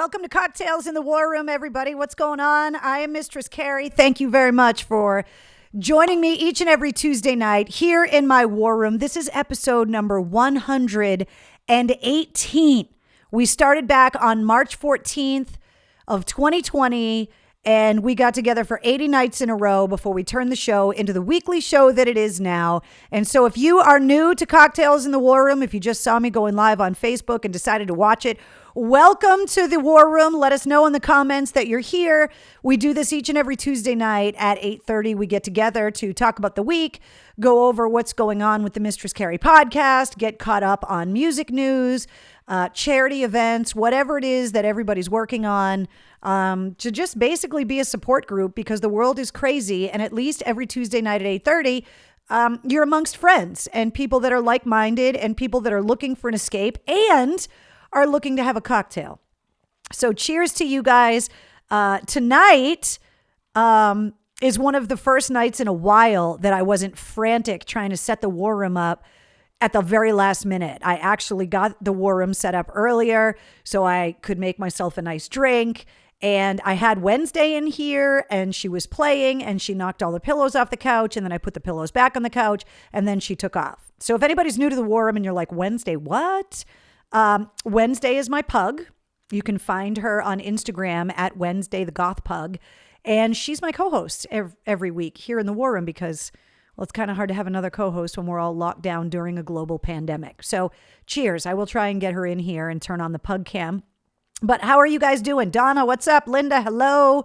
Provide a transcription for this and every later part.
Welcome to Cocktails in the War Room, everybody. What's going on? I am Mistress Carrie. Thank you very much for joining me each and every Tuesday night here in my war room. This is episode number 118. We started back on March 14th of 2020, and we got together for 80 nights in a row before we turned the show into the weekly show that it is now. And so if you are new to Cocktails in the War Room, if you just saw me going live on Facebook and decided to watch it, welcome to the War Room. Let us know in the comments that you're here. We do this each and every Tuesday night at 8:30. We get together to talk about the week, go over what's going on with the Mistress Carrie podcast, get caught up on music news, charity events, whatever it is that everybody's working on, to just basically be a support group because the world is crazy. And at least every Tuesday night at 8:30, you're amongst friends and people that are like-minded and people that are looking for an escape and are looking to have a cocktail. So cheers to you guys. Tonight is one of the first nights in a while that I wasn't frantic trying to set the war room up at the very last minute. I actually got the war room set up earlier so I could make myself a nice drink. And I had Wednesday in here and she was playing and she knocked all the pillows off the couch. And then I put the pillows back on the couch and then she took off. So if anybody's new to the war room and you're like, Wednesday, what? Wednesday is my pug. You can find her on Instagram at Wednesday the Goth Pug. And she's my co-host every week here in the war room because, well, it's kind of hard to have another co-host when we're all locked down during a global pandemic. So cheers. I will try and get her in here and turn on the Pug Cam. But how are you guys doing? Donna, what's up? Linda, hello.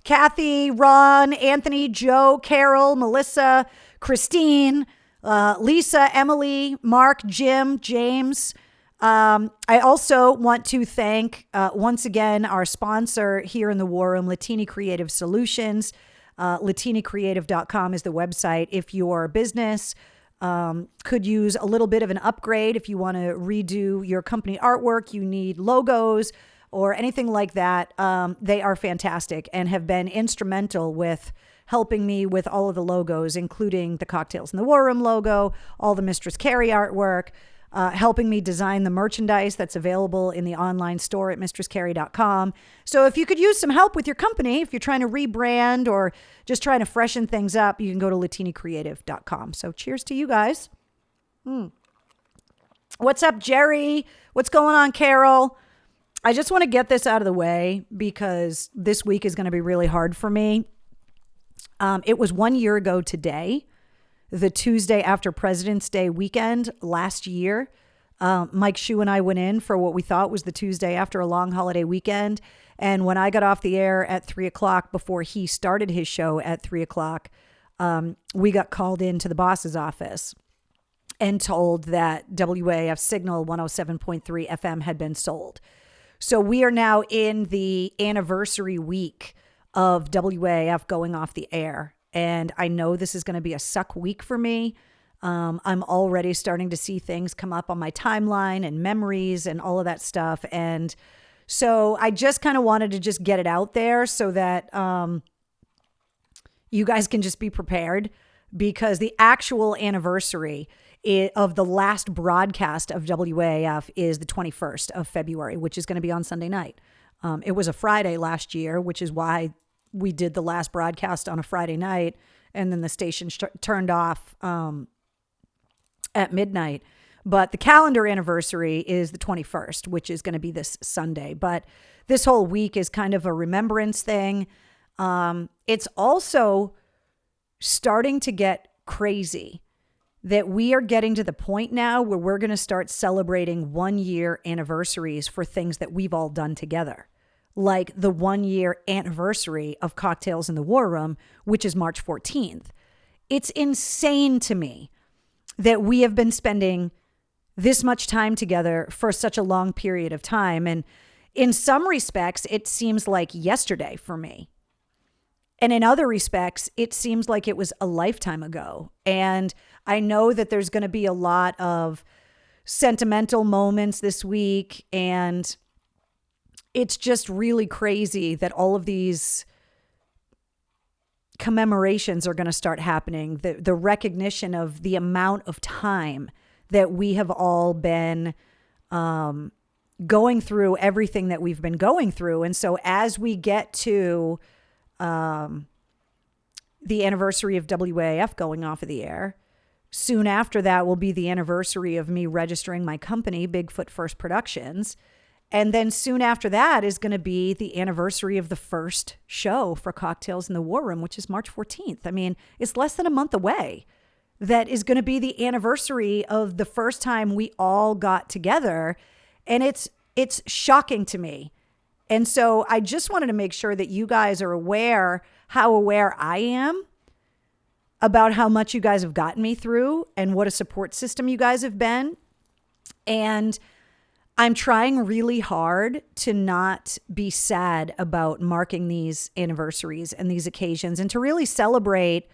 Kathy, Ron, Anthony, Joe, Carol, Melissa, Christine, Lisa, Emily, Mark, Jim, James. I also want to thank, once again, our sponsor here in the War Room, Latini Creative Solutions. LatiniCreative.com is the website. If your business could use a little bit of an upgrade, if you want to redo your company artwork, you need logos or anything like that, they are fantastic and have been instrumental with helping me with all of the logos, including the Cocktails in the War Room logo, all the Mistress Carrie artwork, helping me design the merchandise that's available in the online store at mistresscarrie.com. So if you could use some help with your company, if you're trying to rebrand or just trying to freshen things up, you can go to latinicreative.com. So cheers to you guys. What's up, Jerry? What's going on, Carol? I just want to get this out of the way because this week is going to be really hard for me. It was 1 year ago today, the Tuesday after President's Day weekend last year. Mike Shue and I went in for what we thought was the Tuesday after a long holiday weekend. And when I got off the air at 3:00 before he started his show at 3:00, we got called into the boss's office and told that WAF Signal 107.3 FM had been sold. So we are now in the anniversary week of WAF going off the air. And I know this is going to be a suck week for me. I'm already starting to see things come up on my timeline and memories and all of that stuff. And so I just kind of wanted to just get it out there so that you guys can just be prepared, because the actual anniversary of the last broadcast of WAF is the 21st of February, which is going to be on Sunday night. It was a Friday last year, which is why we did the last broadcast on a Friday night, and then the station turned off at midnight. But the calendar anniversary is the 21st, which is going to be this Sunday. But this whole week is kind of a remembrance thing. It's also starting to get crazy that we are getting to the point now where we're going to start celebrating 1 year anniversaries for things that we've all done together. Like the 1 year anniversary of Cocktails in the War Room, which is March 14th. It's insane to me that we have been spending this much time together for such a long period of time. And in some respects, it seems like yesterday for me. And in other respects, it seems like it was a lifetime ago. And I know that there's going to be a lot of sentimental moments this week, and it's just really crazy that all of these commemorations are going to start happening. The recognition of the amount of time that we have all been going through everything that we've been going through. And so as we get to the anniversary of WAF going off of the air, soon after that will be the anniversary of me registering my company, Bigfoot First Productions. And then soon after that is going to be the anniversary of the first show for Cocktails in the War Room, which is March 14th. I mean, it's less than a month away. That is going to be the anniversary of the first time we all got together. And it's shocking to me. And so I just wanted to make sure that you guys are aware how aware I am about how much you guys have gotten me through and what a support system you guys have been. And I'm trying really hard to not be sad about marking these anniversaries and these occasions and to really celebrate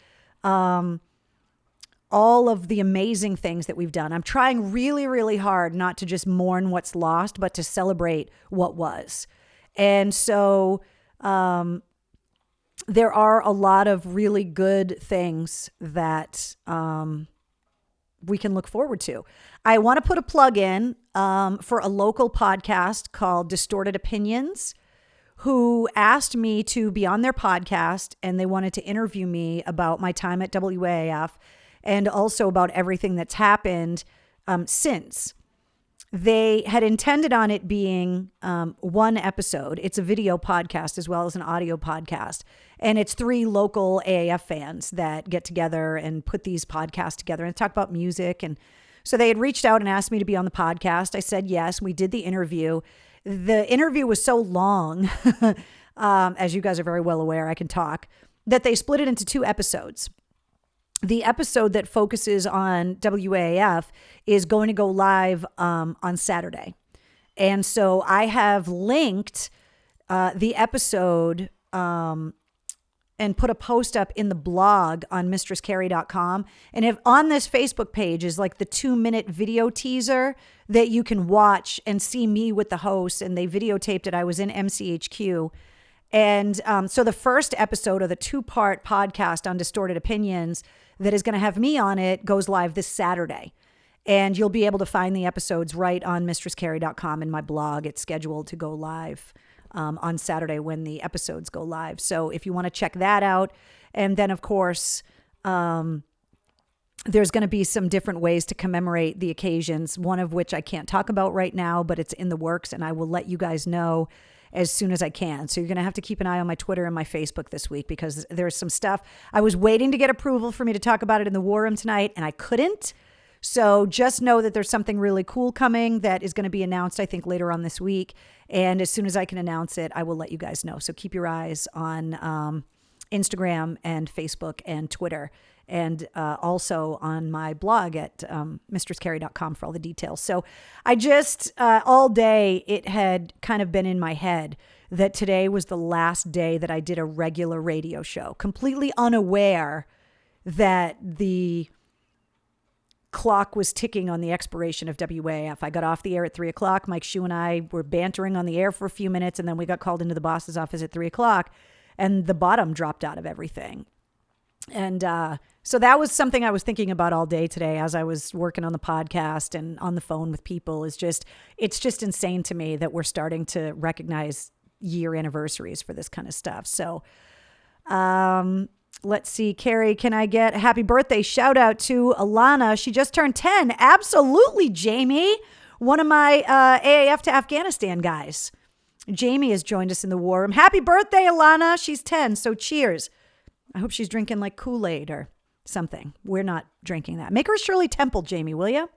all of the amazing things that we've done. I'm trying really, really hard not to just mourn what's lost, but to celebrate what was. And so there are a lot of really good things that we can look forward to. I want to put a plug in for a local podcast called Distorted Opinions, who asked me to be on their podcast, and they wanted to interview me about my time at WAF and also about everything that's happened since. They had intended on it being one episode. It's a video podcast as well as an audio podcast. And it's 3 local AAF fans that get together and put these podcasts together and talk about music. And so they had reached out and asked me to be on the podcast. I said yes. We did the interview. The interview was so long, as you guys are very well aware, I can talk, that they split it into 2 episodes. The episode that focuses on WAF is going to go live on Saturday. And so I have linked the episode and put a post up in the blog on mistresscarrie.com. And if on this Facebook page is like the 2-minute video teaser that you can watch and see me with the host, and they videotaped it. I was in MCHQ. And so the first episode of the 2-part podcast on Distorted Opinions that is going to have me on it goes live this Saturday. And you'll be able to find the episodes right on mistresscarrie.com in my blog. It's scheduled to go live on Saturday when the episodes go live. So if you want to check that out. And then, of course, there's going to be some different ways to commemorate the occasions, one of which I can't talk about right now, but it's in the works, and I will let you guys know as soon as I can. So you're going to have to keep an eye on my Twitter and my Facebook this week, because there's some stuff. I was waiting to get approval for me to talk about it in the War Room tonight, and I couldn't. So just know that there's something really cool coming that is going to be announced, I think, later on this week. And as soon as I can announce it, I will let you guys know. So keep your eyes on Instagram and Facebook and Twitter, and also on my blog at mistresscarrie.com for all the details. So I just, all day, it had kind of been in my head that today was the last day that I did a regular radio show, completely unaware that the clock was ticking on the expiration of WAF. I got off the air at 3:00. Mike Shue and I were bantering on the air for a few minutes, and then we got called into the boss's office at 3:00, and the bottom dropped out of everything. And so that was something I was thinking about all day today as I was working on the podcast and on the phone with people. It's just insane to me that we're starting to recognize year anniversaries for this kind of stuff. So let's see, Carrie, can I get a happy birthday shout out to Alana? She just turned 10. Absolutely, Jamie. One of my AAF to Afghanistan guys. Jamie has joined us in the War Room. Happy birthday, Alana. She's 10, so cheers. I hope she's drinking like Kool-Aid or something. We're not drinking that. Make her a Shirley Temple, Jamie, will you?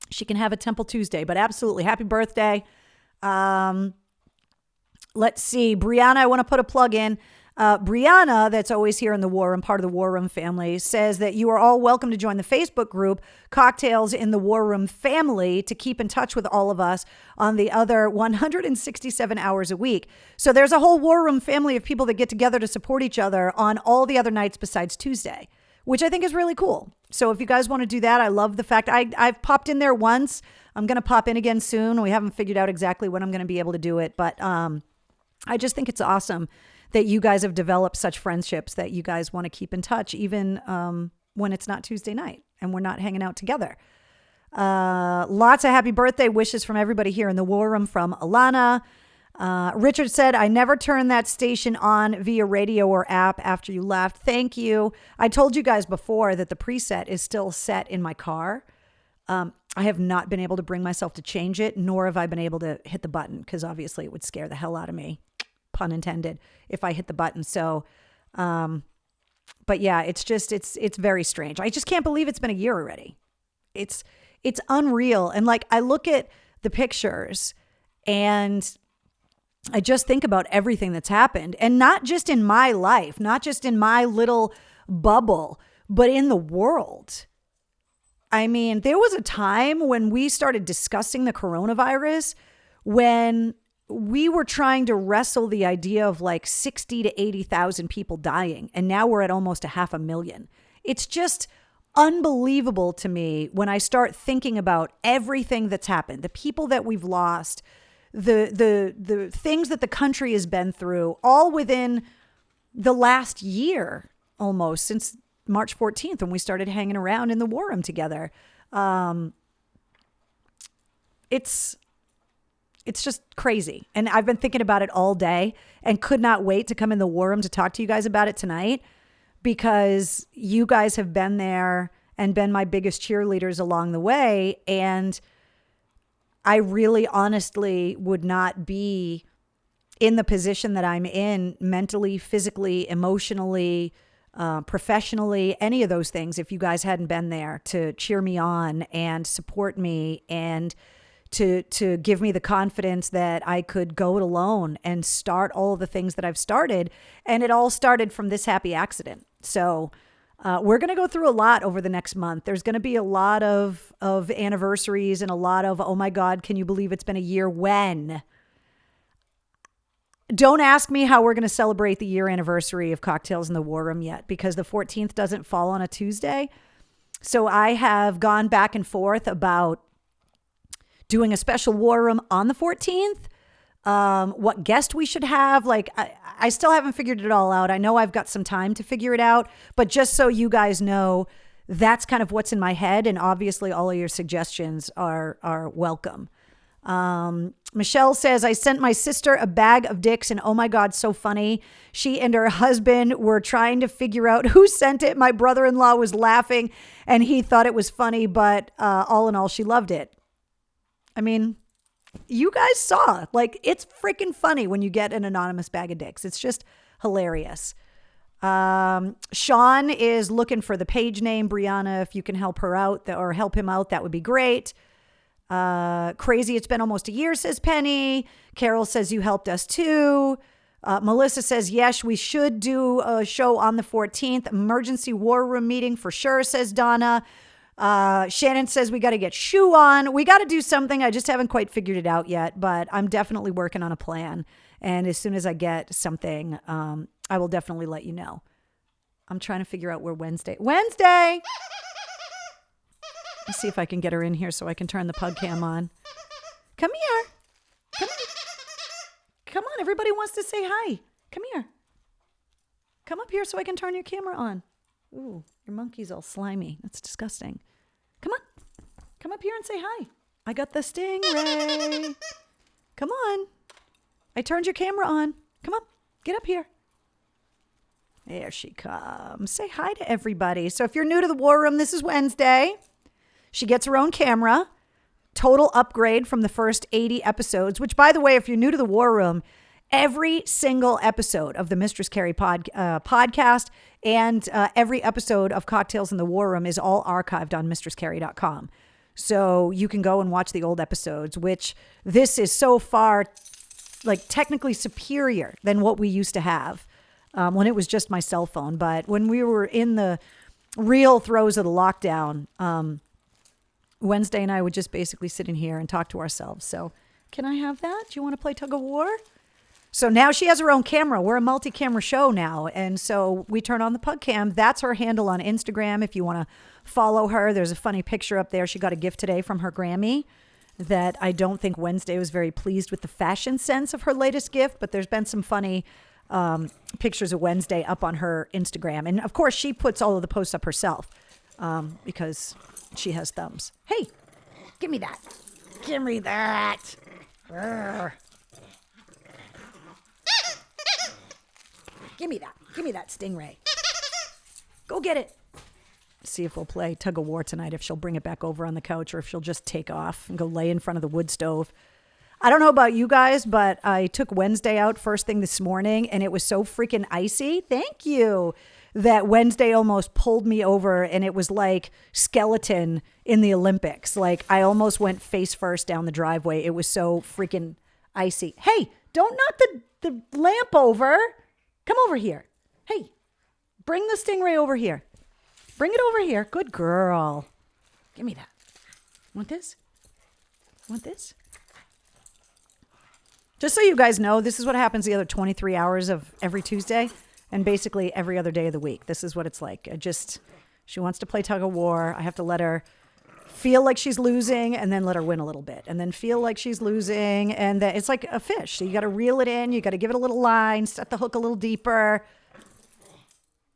She can have a Temple Tuesday, but absolutely. Happy birthday. Let's see. Brianna, I want to put a plug in. Brianna, that's always here in the War Room, part of the War Room family, says that you are all welcome to join the Facebook group, Cocktails in the War Room Family, to keep in touch with all of us on the other 167 hours a week. So there's a whole War Room family of people that get together to support each other on all the other nights besides Tuesday, which I think is really cool. So if you guys want to do that, I love the fact I've popped in there once. I'm going to pop in again soon. We haven't figured out exactly when I'm going to be able to do it, but I just think it's awesome that you guys have developed such friendships that you guys want to keep in touch, even when it's not Tuesday night and we're not hanging out together. Lots of happy birthday wishes from everybody here in the War Room from Alana. Richard said, I never turned that station on via radio or app after you left. Thank you. I told you guys before that the preset is still set in my car. I have not been able to bring myself to change it, nor have I been able to hit the button because obviously it would scare the hell out of me, pun intended, if I hit the button. So, but yeah, it's very strange. I just can't believe it's been a year already. It's unreal. And like, I look at the pictures and I just think about everything that's happened, and not just in my life, not just in my little bubble, but in the world. I mean, there was a time when we started discussing the coronavirus when we were trying to wrestle the idea of like 60 to 80,000 people dying. And now we're at almost 500,000. It's just unbelievable to me when I start thinking about everything that's happened, the people that we've lost, the things that the country has been through, all within the last year, almost since March 14th, when we started hanging around in the War Room together. It's just crazy. And I've been thinking about it all day and could not wait to come in the War Room to talk to you guys about it tonight, because you guys have been there and been my biggest cheerleaders along the way. And I really honestly would not be in the position that I'm in mentally, physically, emotionally, professionally, any of those things, if you guys hadn't been there to cheer me on and support me and to give me the confidence that I could go it alone and start all of the things that I've started. And it all started from this happy accident. So we're going to go through a lot over the next month. There's going to be a lot of anniversaries and a lot of, oh my God, can you believe it's been a year? When? Don't ask me how we're going to celebrate the year anniversary of Cocktails in the War Room yet, because the 14th doesn't fall on a Tuesday. So I have gone back and forth about doing a special War Room on the 14th. What guest we should have. Like, I still haven't figured it all out. I know I've got some time to figure it out, but just so you guys know, that's kind of what's in my head. And obviously all of your suggestions are welcome. Michelle says, I sent my sister a bag of dicks and oh my God, so funny. She and her husband were trying to figure out who sent it. My brother-in-law was laughing and he thought it was funny, but all in all, she loved it. I mean, you guys saw, like, it's freaking funny when you get an anonymous bag of dicks. It's just hilarious. Sean is looking for the page name. Brianna, if you can help her out or help him out, that would be great. Crazy, it's been almost a year, says Penny. Carol says you helped us too. Melissa says, yes, we should do a show on the 14th. Emergency War Room meeting for sure, says Donna. Shannon says we got to get Shoe on. We got to do something. I just haven't quite figured it out yet, but I'm definitely working on a plan. And as soon as I get something, I will definitely let you know. I'm trying to figure out where Wednesday. Let's see if I can get her in here so I can turn the Pug Cam on. Come here. Come on. Everybody wants to say hi. Come here. Come up here so I can turn your camera on. Ooh, your monkey's all slimy. That's disgusting. Come on. Come up here and say hi. I got the stingray. Come on. I turned your camera on. Come up. Get up here. There she comes. Say hi to everybody. So if you're new to the War Room, this is Wednesday. She gets her own camera. Total upgrade from the first 80 episodes, which, by the way, if you're new to the War Room, every single episode of the Mistress Carrie podcast and every episode of Cocktails in the War Room is all archived on mistresscarrie.com. So you can go and watch the old episodes, which this is so far like technically superior than what we used to have when it was just my cell phone. But when we were in the real throes of the lockdown, Wednesday and I would just basically sit in here and talk to ourselves. So can I have that? Do you want to play tug of war? So now she has her own camera. We're a multi-camera show now. And so we turn on the Pug Cam. That's her handle on Instagram. If you want to follow her, there's a funny picture up there. She got a gift today from her Grammy that I don't think Wednesday was very pleased with the fashion sense of her latest gift, but there's been some funny pictures of Wednesday up on her Instagram. And of course she puts all of the posts up herself because she has thumbs. Hey, Give me that. Give me that. Urgh. Give me that. Give me that stingray. Go get it. See if we'll play tug of war tonight, if she'll bring it back over on the couch or if she'll just take off and go lay in front of the wood stove. I don't know about you guys, but I took Wednesday out first thing this morning and it was so freaking icy. Thank you. That Wednesday almost pulled me over and it was like skeleton in the Olympics. Like I almost went face first down the driveway. It was so freaking icy. Hey, don't knock the lamp over. Come over here. Hey, bring the stingray over here. Bring it over here. Good girl. Give me that. Want this? Want this? Just so you guys know, this is what happens the other 23 hours of every Tuesday and basically every other day of the week. This is what it's like. She wants to play tug of war. I have to let her feel like she's losing and then let her win a little bit and then feel like she's losing. And then it's like a fish. So you got to reel it in. You got to give it a little line, set the hook a little deeper.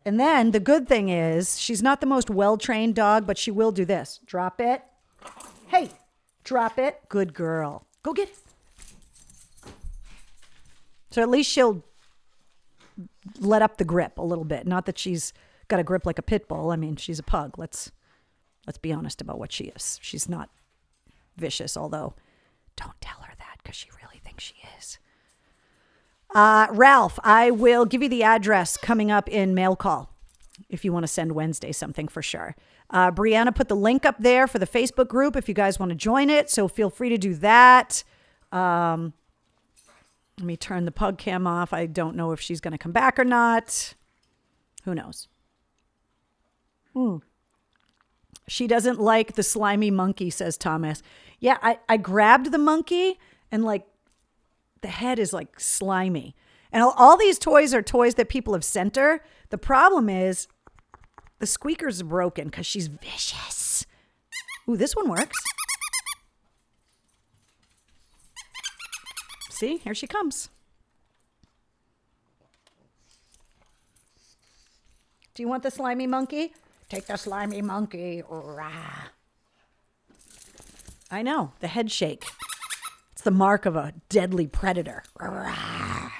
And then the good thing is she's not the most well-trained dog, but she will do this. Drop it. Hey, drop it. Good girl. Go get it. So at least she'll let up the grip a little bit. Not that she's got a grip like a pit bull. I mean, she's a pug. Let's be honest about what she is. She's not vicious, although don't tell her that because she really thinks she is. Ralph, I will give you the address coming up in Mailcall if you want to send Wednesday something for sure. Brianna put the link up there for the Facebook group if you guys want to join it. So feel free to do that. Let me turn the Pug Cam off. I don't know if she's going to come back or not. Who knows? She doesn't like the slimy monkey, says Thomas. Yeah, I grabbed the monkey and like the head is like slimy. And all these toys are toys that people have sent her. The problem is the squeaker's broken because she's vicious. Ooh, this one works. See, here she comes. Do you want the slimy monkey? Take the slimy monkey. Rah. I know, the head shake. It's the mark of a deadly predator. Rah.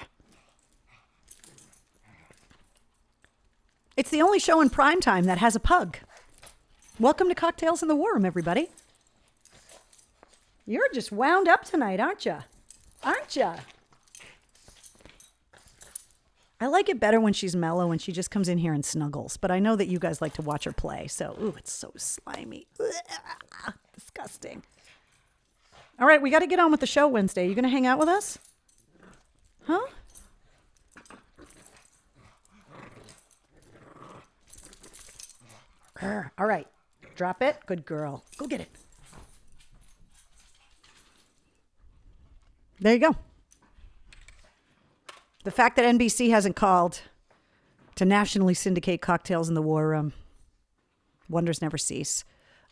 It's the only show in primetime that has a pug. Welcome to Cocktails in the War Room, everybody. You're just wound up tonight, aren't you? Aren't you? I like it better when she's mellow, when she just comes in here and snuggles. But I know that you guys like to watch her play. So, ooh, it's so slimy. Ugh, disgusting. All right, we got to get on with the show Wednesday. You going to hang out with us? Huh? All right. Drop it. Good girl. Go get it. There you go. The fact that NBC hasn't called to nationally syndicate Cocktails in the War Room, wonders never cease.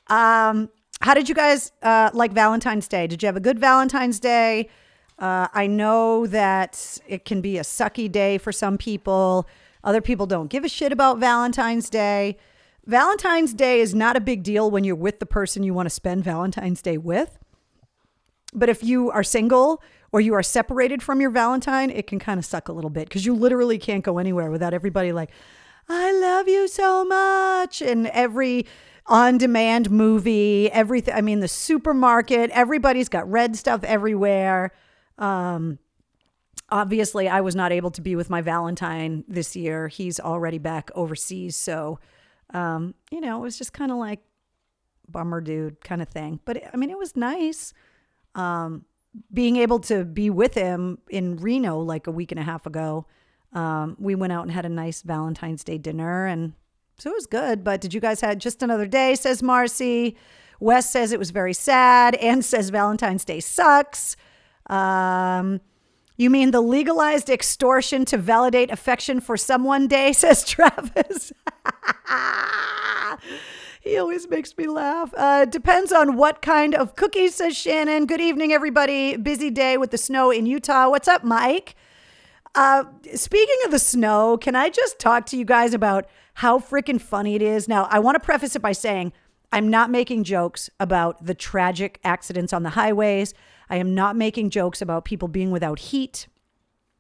How did you guys like Valentine's Day? Did you have a good Valentine's Day? I know that it can be a sucky day for some people. Other people don't give a shit about Valentine's Day. Valentine's Day is not a big deal when you're with the person you want to spend Valentine's Day with. But if you are single or you are separated from your Valentine, it can kind of suck a little bit because you literally can't go anywhere without everybody like, I love you so much. And every on-demand movie, everything. I mean, the supermarket, everybody's got red stuff everywhere. Obviously, I was not able to be with my Valentine this year. He's already back overseas. So, it was just kind of like bummer dude kind of thing. But I mean, it was nice. Being able to be with him in Reno like a week and a half ago. We went out and had a nice Valentine's Day dinner, and so it was good. But did you guys have just another day, says Marcy. Wes says it was very sad and says Valentine's Day sucks. You mean the legalized extortion to validate affection for someone day, says Travis. He always makes me laugh. Depends on what kind of cookies, says Shannon. Good evening, everybody. Busy day with the snow in Utah. What's up, Mike? Speaking of the snow, can I just talk to you guys about how freaking funny it is? Now, I want to preface it by saying I'm not making jokes about the tragic accidents on the highways. I am not making jokes about people being without heat.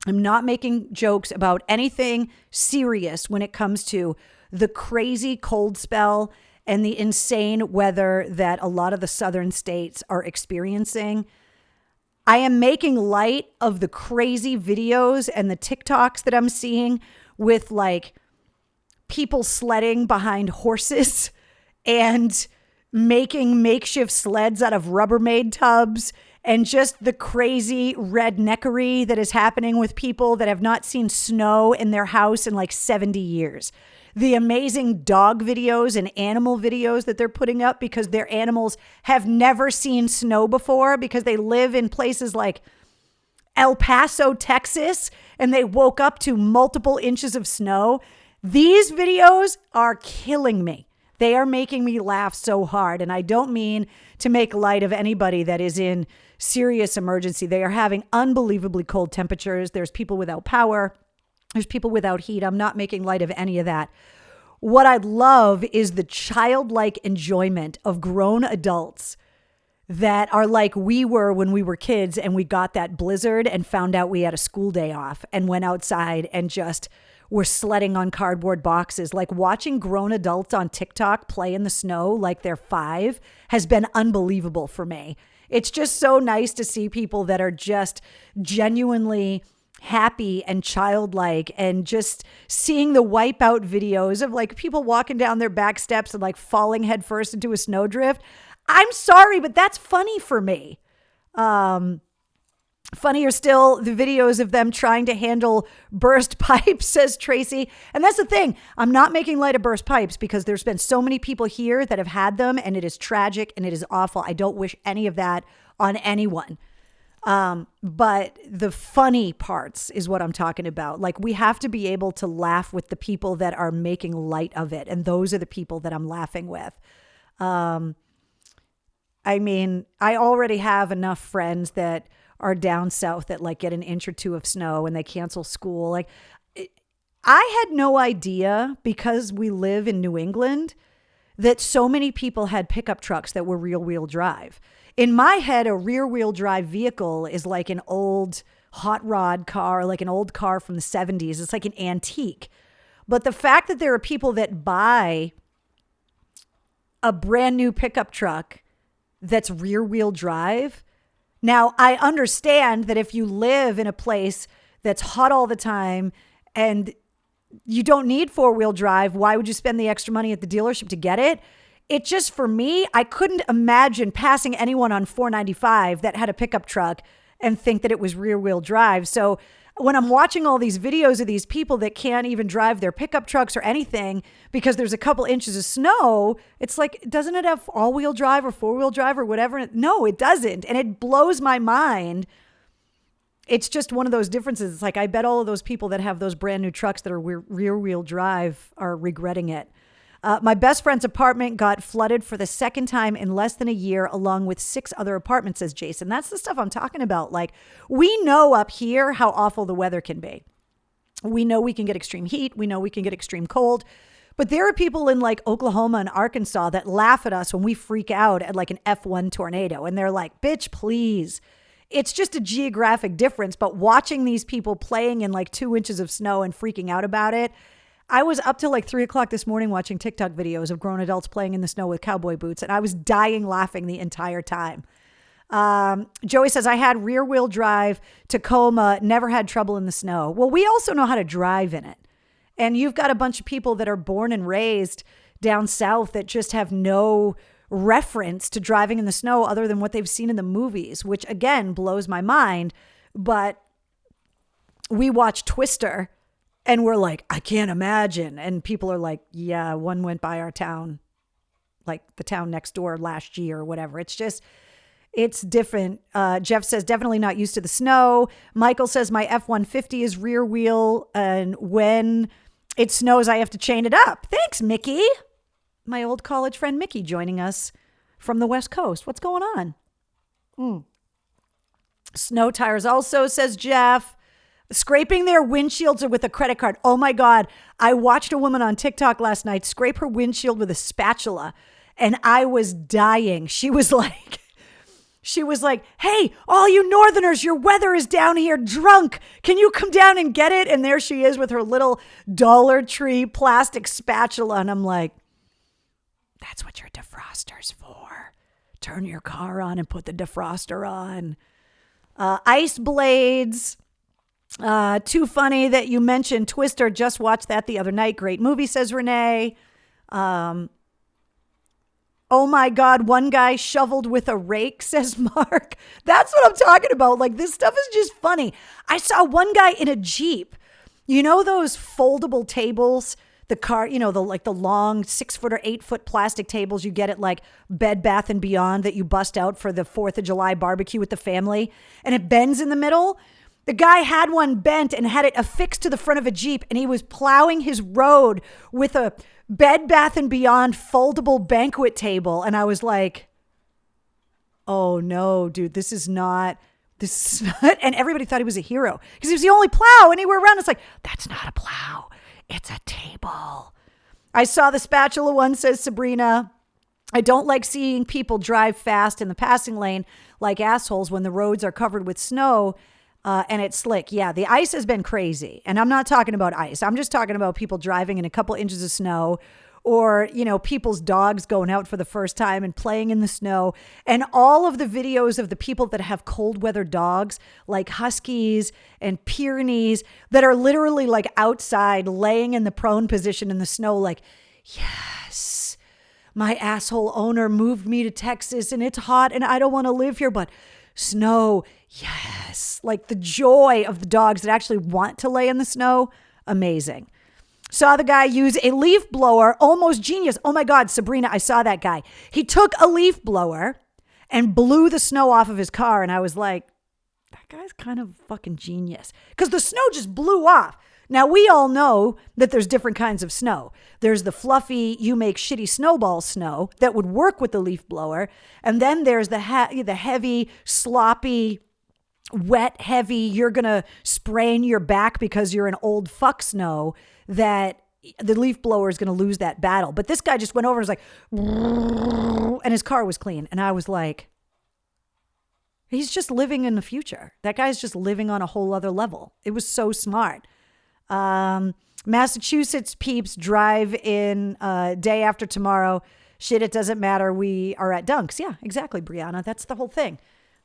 I'm not making jokes about anything serious when it comes to the crazy cold spell and the insane weather that a lot of the southern states are experiencing. I am making light of the crazy videos and the TikToks that I'm seeing with like people sledding behind horses and making makeshift sleds out of Rubbermaid tubs, and just the crazy redneckery that is happening with people that have not seen snow in their house in like 70 years. The amazing dog videos and animal videos that they're putting up because their animals have never seen snow before because they live in places like El Paso, Texas, and they woke up to multiple inches of snow. These videos are killing me. They are making me laugh so hard. And I don't mean to make light of anybody that is in serious emergency. They are having unbelievably cold temperatures. There's people without power. There's people without heat. I'm not making light of any of that. What I'd love is the childlike enjoyment of grown adults that are like we were when we were kids and we got that blizzard and found out we had a school day off and went outside and just were sledding on cardboard boxes. Like watching grown adults on TikTok play in the snow like they're 5 has been unbelievable for me. It's just so nice to see people that are just genuinely happy and childlike, and just seeing the wipeout videos of like people walking down their back steps and like falling headfirst into a snowdrift. I'm sorry, but that's funny for me. Funnier still, the videos of them trying to handle burst pipes, says Tracy. And that's the thing. I'm not making light of burst pipes because there's been so many people here that have had them, and it is tragic and it is awful. I don't wish any of that on anyone. But the funny parts is what I'm talking about. Like, we have to be able to laugh with the people that are making light of it. And those are the people that I'm laughing with. I mean, I already have enough friends that are down south that like get an inch or two of snow and they cancel school. Like, I had no idea, because we live in New England, that so many people had pickup trucks that were rear wheel drive. In my head, a rear wheel drive vehicle is like an old hot rod car, like an old car from the 70s. It's like an antique. But the fact that there are people that buy a brand new pickup truck that's rear wheel drive. Now, I understand that if you live in a place that's hot all the time and you don't need 4-wheel drive, why would you spend the extra money at the dealership to get it? It just, for me, I couldn't imagine passing anyone on 495 that had a pickup truck and think that it was rear wheel drive. So when I'm watching all these videos of these people that can't even drive their pickup trucks or anything because there's a couple inches of snow, it's like, doesn't it have all-wheel drive or 4-wheel drive or whatever? No, it doesn't. And it blows my mind. It's just one of those differences. It's like, I bet all of those people that have those brand new trucks that are rear-wheel drive are regretting it. My best friend's apartment got flooded for the second time in less than a year, along with 6 other apartments, says Jason. That's the stuff I'm talking about. Like, we know up here how awful the weather can be. We know we can get extreme heat. We know we can get extreme cold. But there are people in like Oklahoma and Arkansas that laugh at us when we freak out at like an F1 tornado. And they're like, bitch, please. It's just a geographic difference. But watching these people playing in like 2 inches of snow and freaking out about it, I was up till like 3 o'clock this morning watching TikTok videos of grown adults playing in the snow with cowboy boots, and I was dying laughing the entire time. Joey says, I had rear wheel drive Tacoma, never had trouble in the snow. Well, we also know how to drive in it. And you've got a bunch of people that are born and raised down south that just have no reference to driving in the snow other than what they've seen in the movies, which again blows my mind. But we watch Twister and we're like, I can't imagine. And people are like, yeah, one went by our town, like the town next door last year or whatever. It's just, it's different. Jeff says, definitely not used to the snow. Michael says, my F-150 is rear wheel, and when it snows, I have to chain it up. Thanks, Mickey. My old college friend Mickey joining us from the West Coast. What's going on? Snow tires also, says Jeff. Scraping their windshields with a credit card. Oh my God. I watched a woman on TikTok last night scrape her windshield with a spatula. And I was dying. She was like, hey, all you Northerners, your weather is down here drunk. Can you come down and get it? And there she is with her little Dollar Tree plastic spatula. And I'm like, that's what your defroster's for. Turn your car on and put the defroster on. Ice blades. Too funny that you mentioned Twister. Just watched that the other night. Great movie, says Renee. Oh my God, one guy shoveled with a rake, says Mark. That's what I'm talking about. Like, this stuff is just funny. I saw one guy in a Jeep. You know those foldable tables? The car, you know, the long 6-foot or 8-foot plastic tables you get at like Bed Bath and Beyond that you bust out for the 4th of July barbecue with the family, and it bends in the middle. The guy had one bent and had it affixed to the front of a Jeep, and he was plowing his road with a Bed Bath and Beyond foldable banquet table. And I was like, oh no, dude, this is not. And everybody thought he was a hero because he was the only plow anywhere around. It's like, that's not a plow. It's a table. I saw the spatula one, says Sabrina. I don't like seeing people drive fast in the passing lane like assholes when the roads are covered with snow and it's slick. Yeah, the ice has been crazy. And I'm not talking about ice. I'm just talking about people driving in a couple inches of snow, or, you know, people's dogs going out for the first time and playing in the snow. And all of the videos of the people that have cold weather dogs, like Huskies and Pyrenees, that are literally like outside laying in the prone position in the snow, like, yes, my asshole owner moved me to Texas and it's hot and I don't want to live here, but snow, yes. Like the joy of the dogs that actually want to lay in the snow, amazing. Saw the guy use a leaf blower, almost genius. Oh my God, Sabrina, I saw that guy. He took a leaf blower and blew the snow off of his car. And I was like, that guy's kind of fucking genius, because the snow just blew off. Now, we all know that there's different kinds of snow. There's the fluffy, you make shitty snowball snow that would work with the leaf blower. And then there's the heavy, sloppy, wet, heavy, you're going to sprain your back because you're an old fuck snow, that the leaf blower is going to lose that battle. But this guy just went over and was like, and his car was clean. And I was like, he's just living in the future. That guy's just living on a whole other level. It was so smart. Massachusetts peeps drive in day after tomorrow. Shit, it doesn't matter. We are at Dunks. Yeah, exactly, Brianna. That's the whole thing.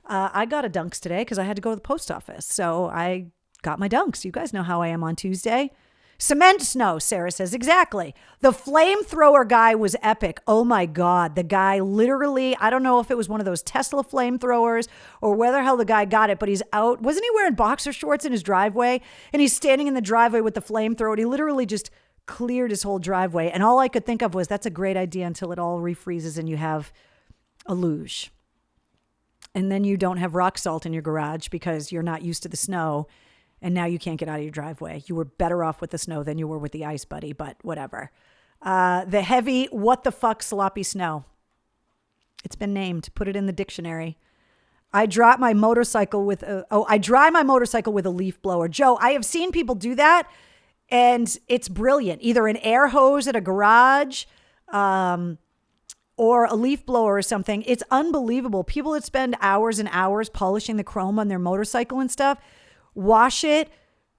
I got a Dunks today because I had to go to the post office. So I got my Dunks. You guys know how I am on Tuesday. Cement snow, Sarah says. Exactly. The flamethrower guy was epic. Oh my God. The guy literally, I don't know if it was one of those Tesla flamethrowers or where the hell the guy got it, but he's out. Wasn't he wearing boxer shorts in his driveway? And he's standing in the driveway with the flamethrower. And he literally just cleared his whole driveway. And all I could think of was, that's a great idea until it all refreezes and you have a luge. And then you don't have rock salt in your garage because you're not used to the snow. And now you can't get out of your driveway. You were better off with the snow than you were with the ice, buddy, but whatever. The heavy, what the fuck, sloppy snow. It's been named. Put it in the dictionary. I dry my motorcycle with a leaf blower. Joe, I have seen people do that, and it's brilliant. Either an air hose at a garage, or a leaf blower or something. It's unbelievable. People that spend hours and hours polishing the chrome on their motorcycle and stuff, wash it,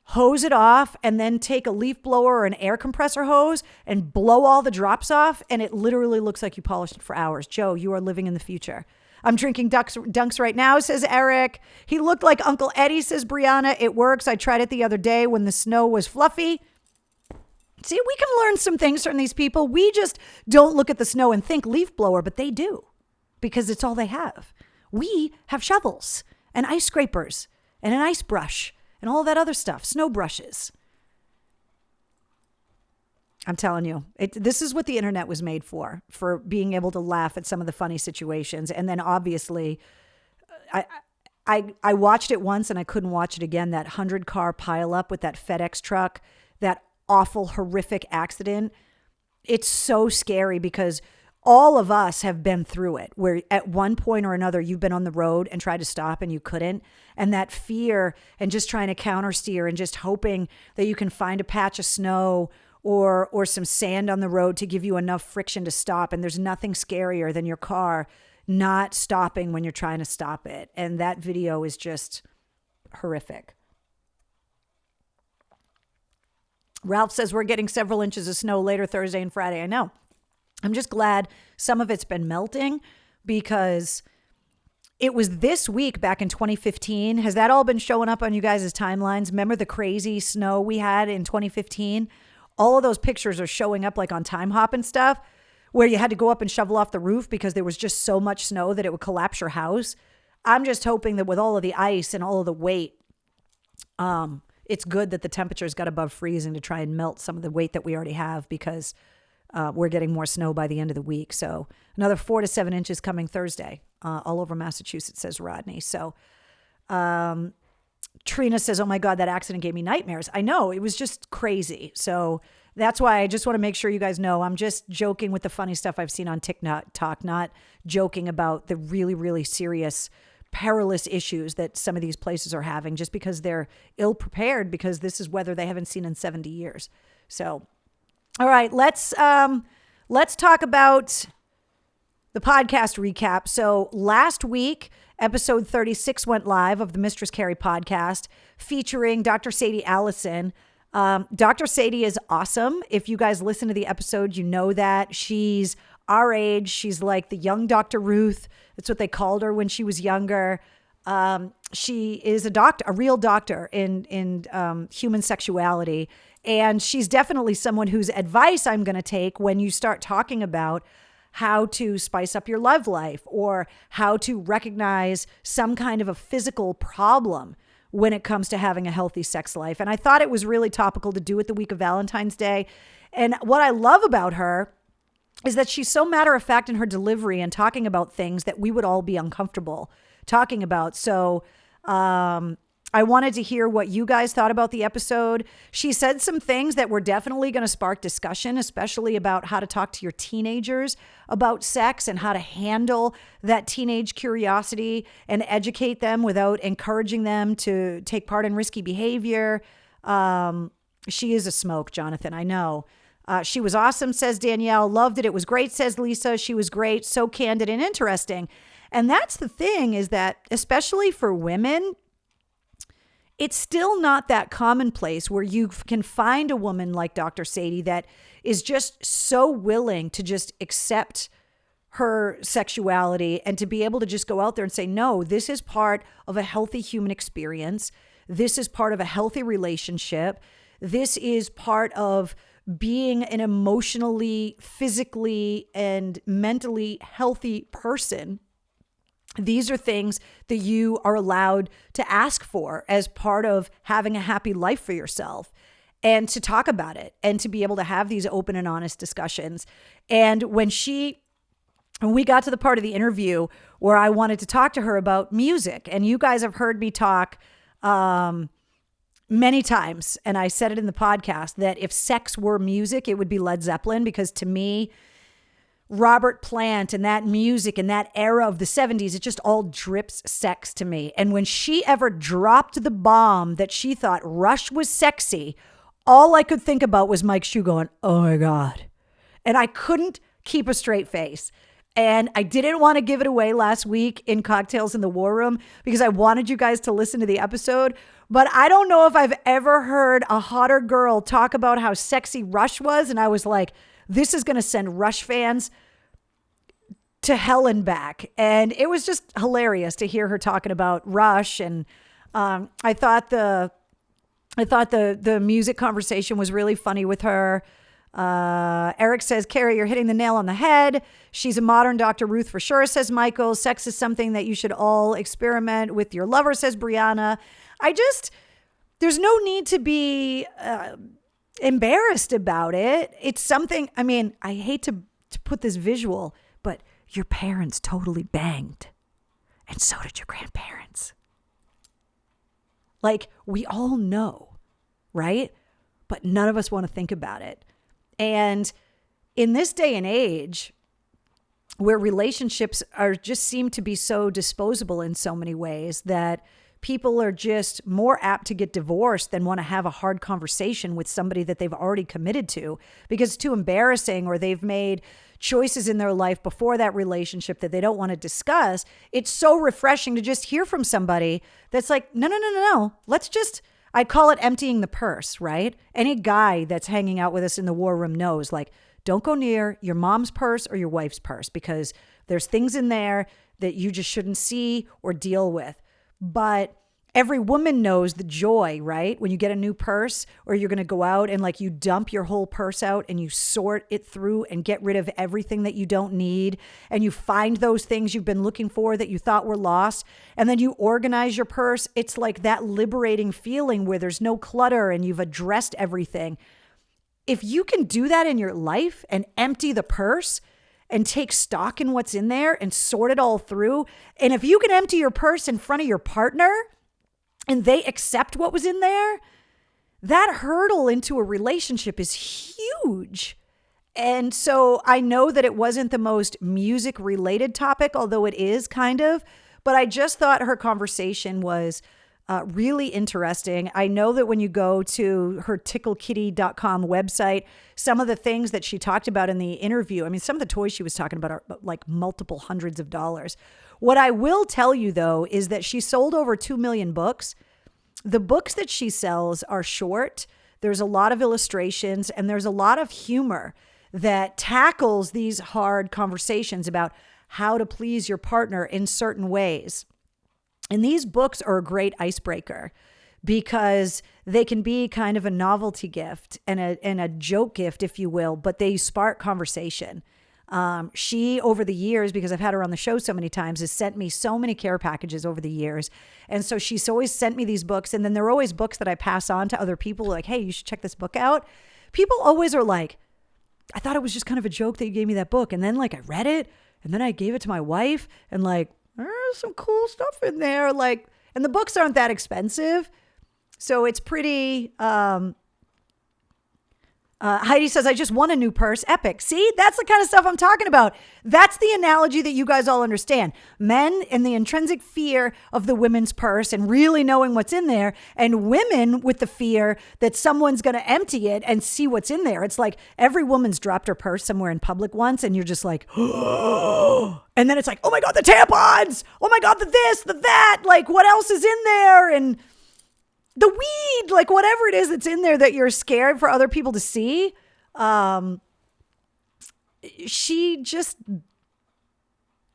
hose it off, and then take a leaf blower or an air compressor hose and blow all the drops off. And it literally looks like you polished it for hours. Joe, you are living in the future. I'm drinking Dunks right now, says Eric. He looked like Uncle Eddie, says Brianna. It works. I tried it the other day when the snow was fluffy. See, we can learn some things from these people. We just don't look at the snow and think leaf blower, but they do, because it's all they have. We have shovels and ice scrapers and an ice brush and all that other stuff, snow brushes. I'm telling you, this is what the internet was made for being able to laugh at some of the funny situations. And then obviously, I watched it once and I couldn't watch it again, that 100-car pileup with that FedEx truck, that awful, horrific accident. It's so scary because all of us have been through it, where at one point or another, you've been on the road and tried to stop and you couldn't. And that fear and just trying to countersteer and just hoping that you can find a patch of snow or some sand on the road to give you enough friction to stop. And there's nothing scarier than your car not stopping when you're trying to stop it. And that video is just horrific. Ralph says we're getting several inches of snow later Thursday and Friday. I know. I'm just glad some of it's been melting, because it was this week back in 2015. Has that all been showing up on you guys' timelines? Remember the crazy snow we had in 2015? All of those pictures are showing up like on Time Hop and stuff, where you had to go up and shovel off the roof because there was just so much snow that it would collapse your house. I'm just hoping that with all of the ice and all of the weight, it's good that the temperatures got above freezing to try and melt some of the weight that we already have, because we're getting more snow by the end of the week. So another 4 to 7 inches coming Thursday, all over Massachusetts, says Rodney. So Trina says, oh my God, that accident gave me nightmares. I know, it was just crazy. So that's why I just want to make sure you guys know I'm just joking with the funny stuff I've seen on TikTok, not joking about the really, really serious, perilous issues that some of these places are having just because they're ill prepared, because this is weather they haven't seen in 70 years. So, all right, let's talk about the podcast recap. So last week, episode 36 went live of the Mistress Carrie podcast featuring Dr. Sadie Allison. Dr. Sadie is awesome. If you guys listen to the episode, you know that she's our age. She's like the young Dr. Ruth. That's what they called her when she was younger. She is a doctor, a real doctor in human sexuality. And she's definitely someone whose advice I'm going to take when you start talking about how to spice up your love life, or how to recognize some kind of a physical problem when it comes to having a healthy sex life. And I thought it was really topical to do it the week of Valentine's Day. And what I love about her is that she's so matter of fact in her delivery and talking about things that we would all be uncomfortable talking about. So I wanted to hear what you guys thought about the episode. She said some things that were definitely going to spark discussion, especially about how to talk to your teenagers about sex and how to handle that teenage curiosity and educate them without encouraging them to take part in risky behavior. She is a smoke, Jonathan, I know. She was awesome, says Danielle. Loved it. It was great, says Lisa. She was great. So candid and interesting. And that's the thing, is that especially for women, it's still not that commonplace where you can find a woman like Dr. Sadie that is just so willing to just accept her sexuality and to be able to just go out there and say, no, this is part of a healthy human experience. This is part of a healthy relationship. This is part of being an emotionally, physically, and mentally healthy person. These are things that you are allowed to ask for as part of having a happy life for yourself, and to talk about it and to be able to have these open and honest discussions. And when we got to the part of the interview where I wanted to talk to her about music, and you guys have heard me talk many times, and I said it in the podcast, that if sex were music, it would be Led Zeppelin, because to me, Robert Plant and that music and that era of the 70s, it just all drips sex to me. And when she ever dropped the bomb that she thought Rush was sexy, all I could think about was Mike Shue going, oh my God. And I couldn't keep a straight face. And I didn't want to give it away last week in Cocktails in the War Room because I wanted you guys to listen to the episode. But I don't know if I've ever heard a hotter girl talk about how sexy Rush was. And I was like, this is going to send Rush fans to hell and back. And it was just hilarious to hear her talking about Rush. And I thought the music conversation was really funny with her. Eric says, Carrie, you're hitting the nail on the head. She's a modern Dr. Ruth for sure, says Michael. Sex is something that you should all experiment with your lover, says Brianna. There's no need to be embarrassed about it. It's something, I mean, I hate to put this visual, but your parents totally banged. And so did your grandparents. Like, we all know, right? But none of us want to think about it. And in this day and age, where relationships are just seem to be so disposable in so many ways, that people are just more apt to get divorced than want to have a hard conversation with somebody that they've already committed to because it's too embarrassing, or they've made choices in their life before that relationship that they don't want to discuss. It's so refreshing to just hear from somebody that's like, no. Let's just, I call it emptying the purse, right? Any guy that's hanging out with us in the war room knows, like, don't go near your mom's purse or your wife's purse because there's things in there that you just shouldn't see or deal with. But every woman knows the joy, right? When you get a new purse, or you're going to go out and like you dump your whole purse out and you sort it through and get rid of everything that you don't need. And you find those things you've been looking for that you thought were lost. And then you organize your purse. It's like that liberating feeling where there's no clutter and you've addressed everything. If you can do that in your life and empty the purse and take stock in what's in there and sort it all through. And if you can empty your purse in front of your partner and they accept what was in there, that hurdle into a relationship is huge. And so I know that it wasn't the most music related topic, although it is kind of, but I just thought her conversation was really interesting. I know that when you go to her ticklekitty.com website, some of the things that she talked about in the interview, I mean, some of the toys she was talking about are like multiple hundreds of dollars. What I will tell you, though, is that she sold over 2 million books. The books that she sells are short. There's a lot of illustrations and there's a lot of humor that tackles these hard conversations about how to please your partner in certain ways. And these books are a great icebreaker because they can be kind of a novelty gift and a joke gift, if you will, but they spark conversation. She, over the years, because I've had her on the show so many times, has sent me so many care packages over the years. And so she's always sent me these books. And then there are always books that I pass on to other people like, hey, you should check this book out. People always are like, I thought it was just kind of a joke that you gave me that book. And then like I read it and then I gave it to my wife and like, there's some cool stuff in there. Like, and the books aren't that expensive. So it's pretty, Heidi says, I just won a new purse. Epic. See, that's the kind of stuff I'm talking about. That's the analogy that you guys all understand. Men and the intrinsic fear of the women's purse and really knowing what's in there, and women with the fear that someone's going to empty it and see what's in there. It's like every woman's dropped her purse somewhere in public once and you're just like, oh, and then it's like, oh my God, the tampons. Oh my God, the this, the that, like what else is in there? And the weed, like whatever it is that's in there that you're scared for other people to see. She just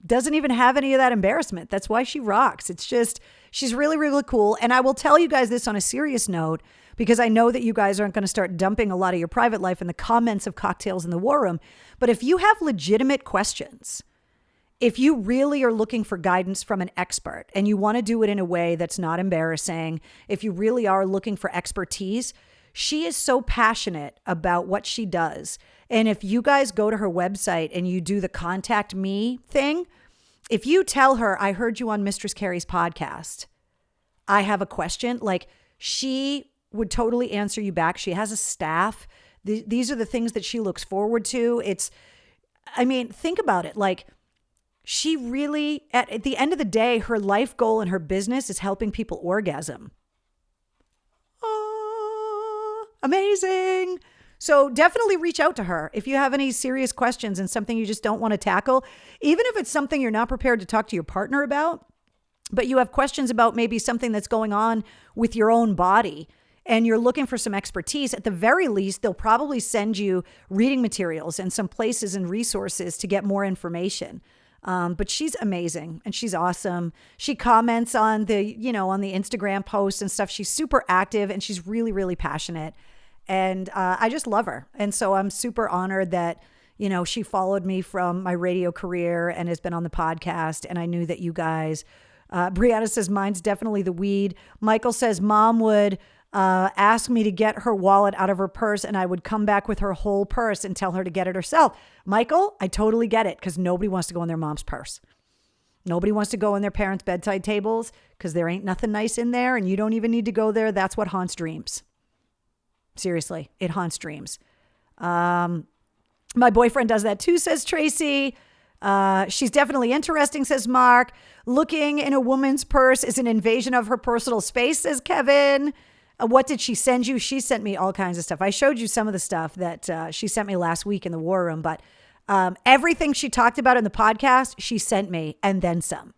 doesn't even have any of that embarrassment. That's why she rocks. It's just, she's really, really cool. And I will tell you guys this on a serious note, because I know that you guys aren't going to start dumping a lot of your private life in the comments of Cocktails in the War Room. But if you have legitimate questions, if you really are looking for guidance from an expert and you want to do it in a way that's not embarrassing, if you really are looking for expertise, she is so passionate about what she does. And if you guys go to her website and you do the contact me thing, if you tell her, I heard you on Mistress Carrie's podcast, I have a question, like she would totally answer you back. She has a staff. These are the things that she looks forward to. Think about it. Like, she really, at the end of the day, her life goal and her business is helping people orgasm. Oh, amazing. So definitely reach out to her if you have any serious questions and something you just don't want to tackle. Even if it's something you're not prepared to talk to your partner about, but you have questions about maybe something that's going on with your own body and you're looking for some expertise, at the very least, they'll probably send you reading materials and some places and resources to get more information. But she's amazing and she's awesome. She comments on the Instagram posts and stuff. She's super active and she's really, really passionate. And I just love her. And so I'm super honored that, she followed me from my radio career and has been on the podcast. And I knew that you guys, Brianna says, mine's definitely the weed. Michael says, mom would ask me to get her wallet out of her purse and I would come back with her whole purse and tell her to get it herself. Michael, I totally get it because nobody wants to go in their mom's purse. Nobody wants to go in their parents' bedside tables because there ain't nothing nice in there and you don't even need to go there. That's what haunts dreams. Seriously, it haunts dreams. My boyfriend does that too, says Tracy. She's definitely interesting, says Mark. Looking in a woman's purse is an invasion of her personal space, says Kevin. What did she send you? She sent me all kinds of stuff. I showed you some of the stuff that she sent me last week in the war room, but everything she talked about in the podcast, she sent me and then some.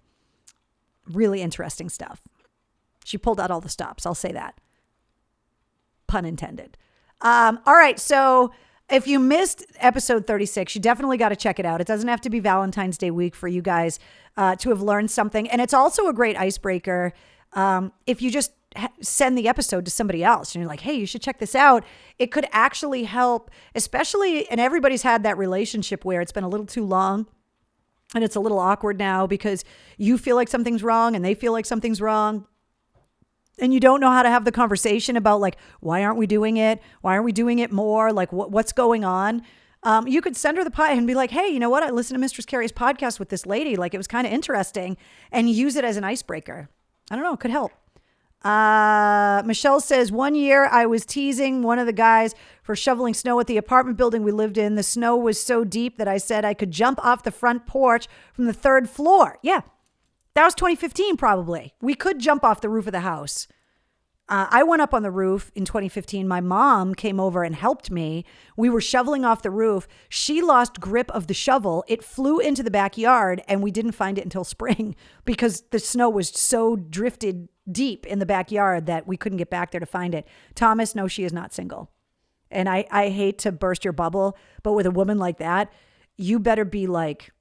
Really interesting stuff. She pulled out all the stops. I'll say that. Pun intended. All right. So if you missed episode 36, you definitely got to check it out. It doesn't have to be Valentine's Day week for you guys to have learned something. And it's also a great icebreaker if you just send the episode to somebody else and you're like, hey, you should check this out. It could actually help, especially, and everybody's had that relationship where it's been a little too long and it's a little awkward now because you feel like something's wrong and they feel like something's wrong. And you don't know how to have the conversation about like, why aren't we doing it? Why aren't we doing it more? Like what's going on? You could send her the pie and be like, hey, you know what? I listened to Mistress Carrie's podcast with this lady. Like it was kind of interesting, and use it as an icebreaker. I don't know. It could help. Michelle says 1 year I was teasing one of the guys for shoveling snow at the apartment building we lived in. The snow was so deep that I said I could jump off the front porch from the third floor. Yeah. That was 2015, probably. We could jump off the roof of the house. I went up on the roof in 2015. My mom came over and helped me. We were shoveling off the roof. She lost grip of the shovel. It flew into the backyard, and we didn't find it until spring because the snow was so drifted deep in the backyard that we couldn't get back there to find it. Thomas, no, she is not single. And I hate to burst your bubble, but with a woman like that, you better be like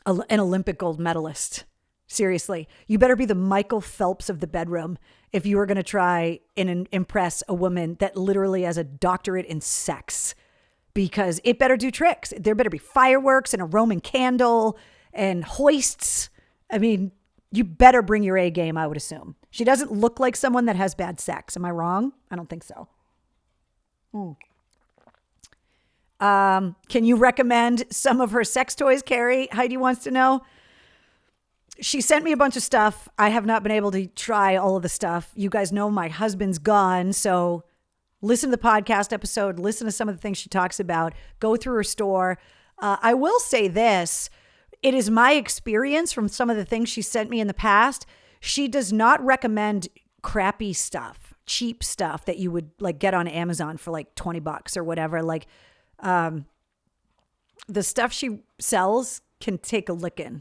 an Olympic gold medalist. Seriously, you better be the Michael Phelps of the bedroom if you were going to try and impress a woman that literally has a doctorate in sex, because it better do tricks. There better be fireworks and a Roman candle and hoists. I mean, you better bring your A game, I would assume. She doesn't look like someone that has bad sex. Am I wrong? I don't think so. Can you recommend some of her sex toys, Carrie? Heidi wants to know. She sent me a bunch of stuff. I have not been able to try all of the stuff. You guys know my husband's gone. So listen to the podcast episode. Listen to some of the things she talks about. Go through her store. I will say this. It is my experience from some of the things she sent me in the past. She does not recommend crappy stuff, cheap stuff that you would like get on Amazon for like $20 or whatever. Like the stuff she sells can take a licking.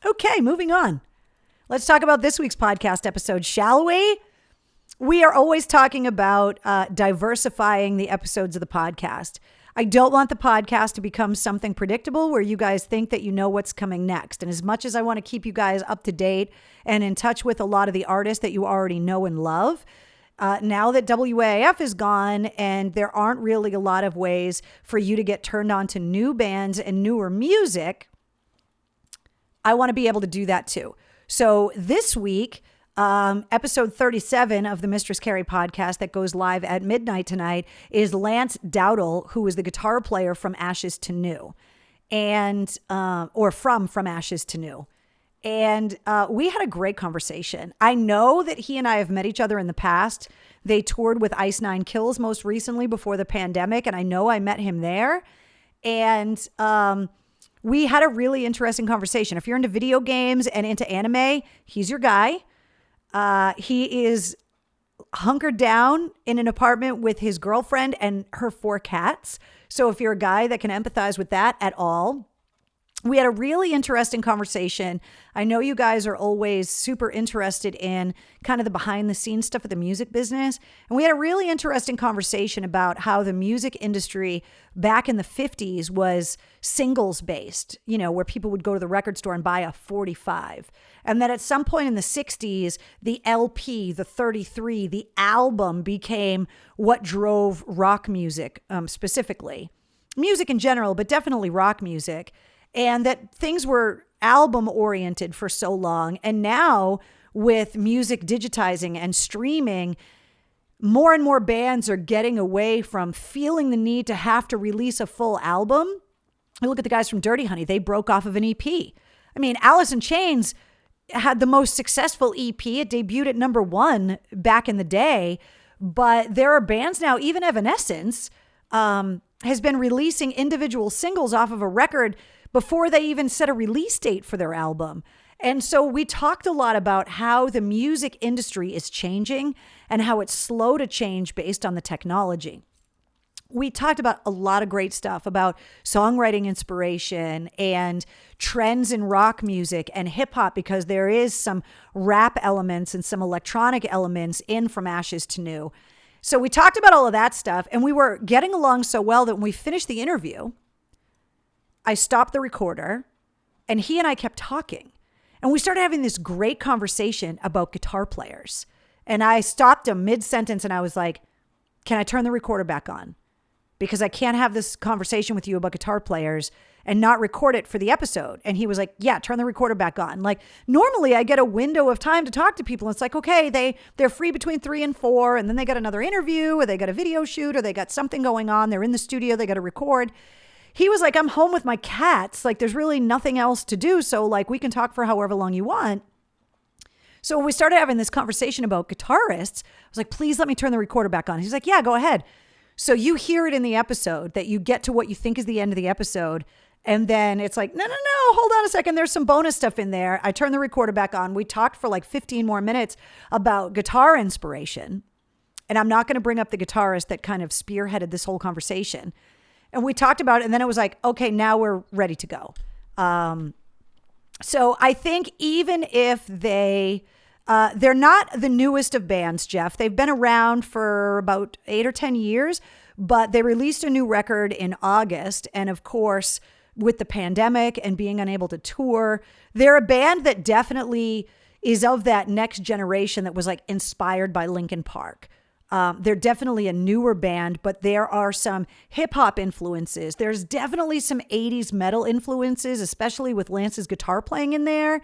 Okay, moving on. Let's talk about this week's podcast episode, shall we? We are always talking about diversifying the episodes of the podcast. I don't want the podcast to become something predictable where you guys think that you know what's coming next. And as much as I want to keep you guys up to date and in touch with a lot of the artists that you already know and love, now that WAF is gone and there aren't really a lot of ways for you to get turned on to new bands and newer music, I want to be able to do that too. So this week, episode 37 of the Mistress Carrie podcast that goes live at midnight tonight is Lance Dowdle, who is the guitar player from Ashes to New, and or from Ashes to New. And we had a great conversation. I know that he and I have met each other in the past. They toured with Ice Nine Kills most recently before the pandemic, and I know I met him there. And we had a really interesting conversation. If you're into video games and into anime, he's your guy. He is hunkered down in an apartment with his girlfriend and her 4 cats. So if you're a guy that can empathize with that at all, we had a really interesting conversation. I know you guys are always super interested in kind of the behind the scenes stuff of the music business. And we had a really interesting conversation about how the music industry back in the 50s was singles based, you know, where people would go to the record store and buy a 45. And that at some point in the 60s, the LP, the 33, the album became what drove rock music, specifically. Music in general, but definitely rock music. And that things were album oriented for so long. And now with music digitizing and streaming, more and more bands are getting away from feeling the need to have to release a full album. I look at the guys from Dirty Honey. They broke off of an EP. I mean, Alice in Chains had the most successful EP. It debuted at #1 back in the day. But there are bands now, even Evanescence, has been releasing individual singles off of a record before they even set a release date for their album. And so we talked a lot about how the music industry is changing and how it's slow to change based on the technology. We talked about a lot of great stuff about songwriting inspiration and trends in rock music and hip hop, because there is some rap elements and some electronic elements in From Ashes to New. So we talked about all of that stuff, and we were getting along so well that when we finished the interview, I stopped the recorder and he and I kept talking. And we started having this great conversation about guitar players. And I stopped him mid-sentence and I was like, can I turn the recorder back on? Because I can't have this conversation with you about guitar players and not record it for the episode. And he was like, yeah, turn the recorder back on. Like, normally I get a window of time to talk to people. And it's like, okay, they're free between 3 and 4, and then they got another interview, or they got a video shoot, or they got something going on. They're in the studio, they got to record. He was like, I'm home with my cats. Like, there's really nothing else to do. So like, we can talk for however long you want. So when we started having this conversation about guitarists, I was like, please let me turn the recorder back on. He's like, yeah, go ahead. So you hear it in the episode that you get to what you think is the end of the episode. And then it's like, no, hold on a second. There's some bonus stuff in there. I turned the recorder back on. We talked for like 15 more minutes about guitar inspiration. And I'm not going to bring up the guitarist that kind of spearheaded this whole conversation. And we talked about it. And then it was like, okay, now we're ready to go. So I think even if they're not the newest of bands, Jeff. They've been around for about 8 or 10 years, but they released a new record in August. And of course, with the pandemic and being unable to tour, they're a band that definitely is of that next generation that was like inspired by Linkin Park. They're definitely a newer band, but there are some hip hop influences. There's definitely some 80s metal influences, especially with Lance's guitar playing in there.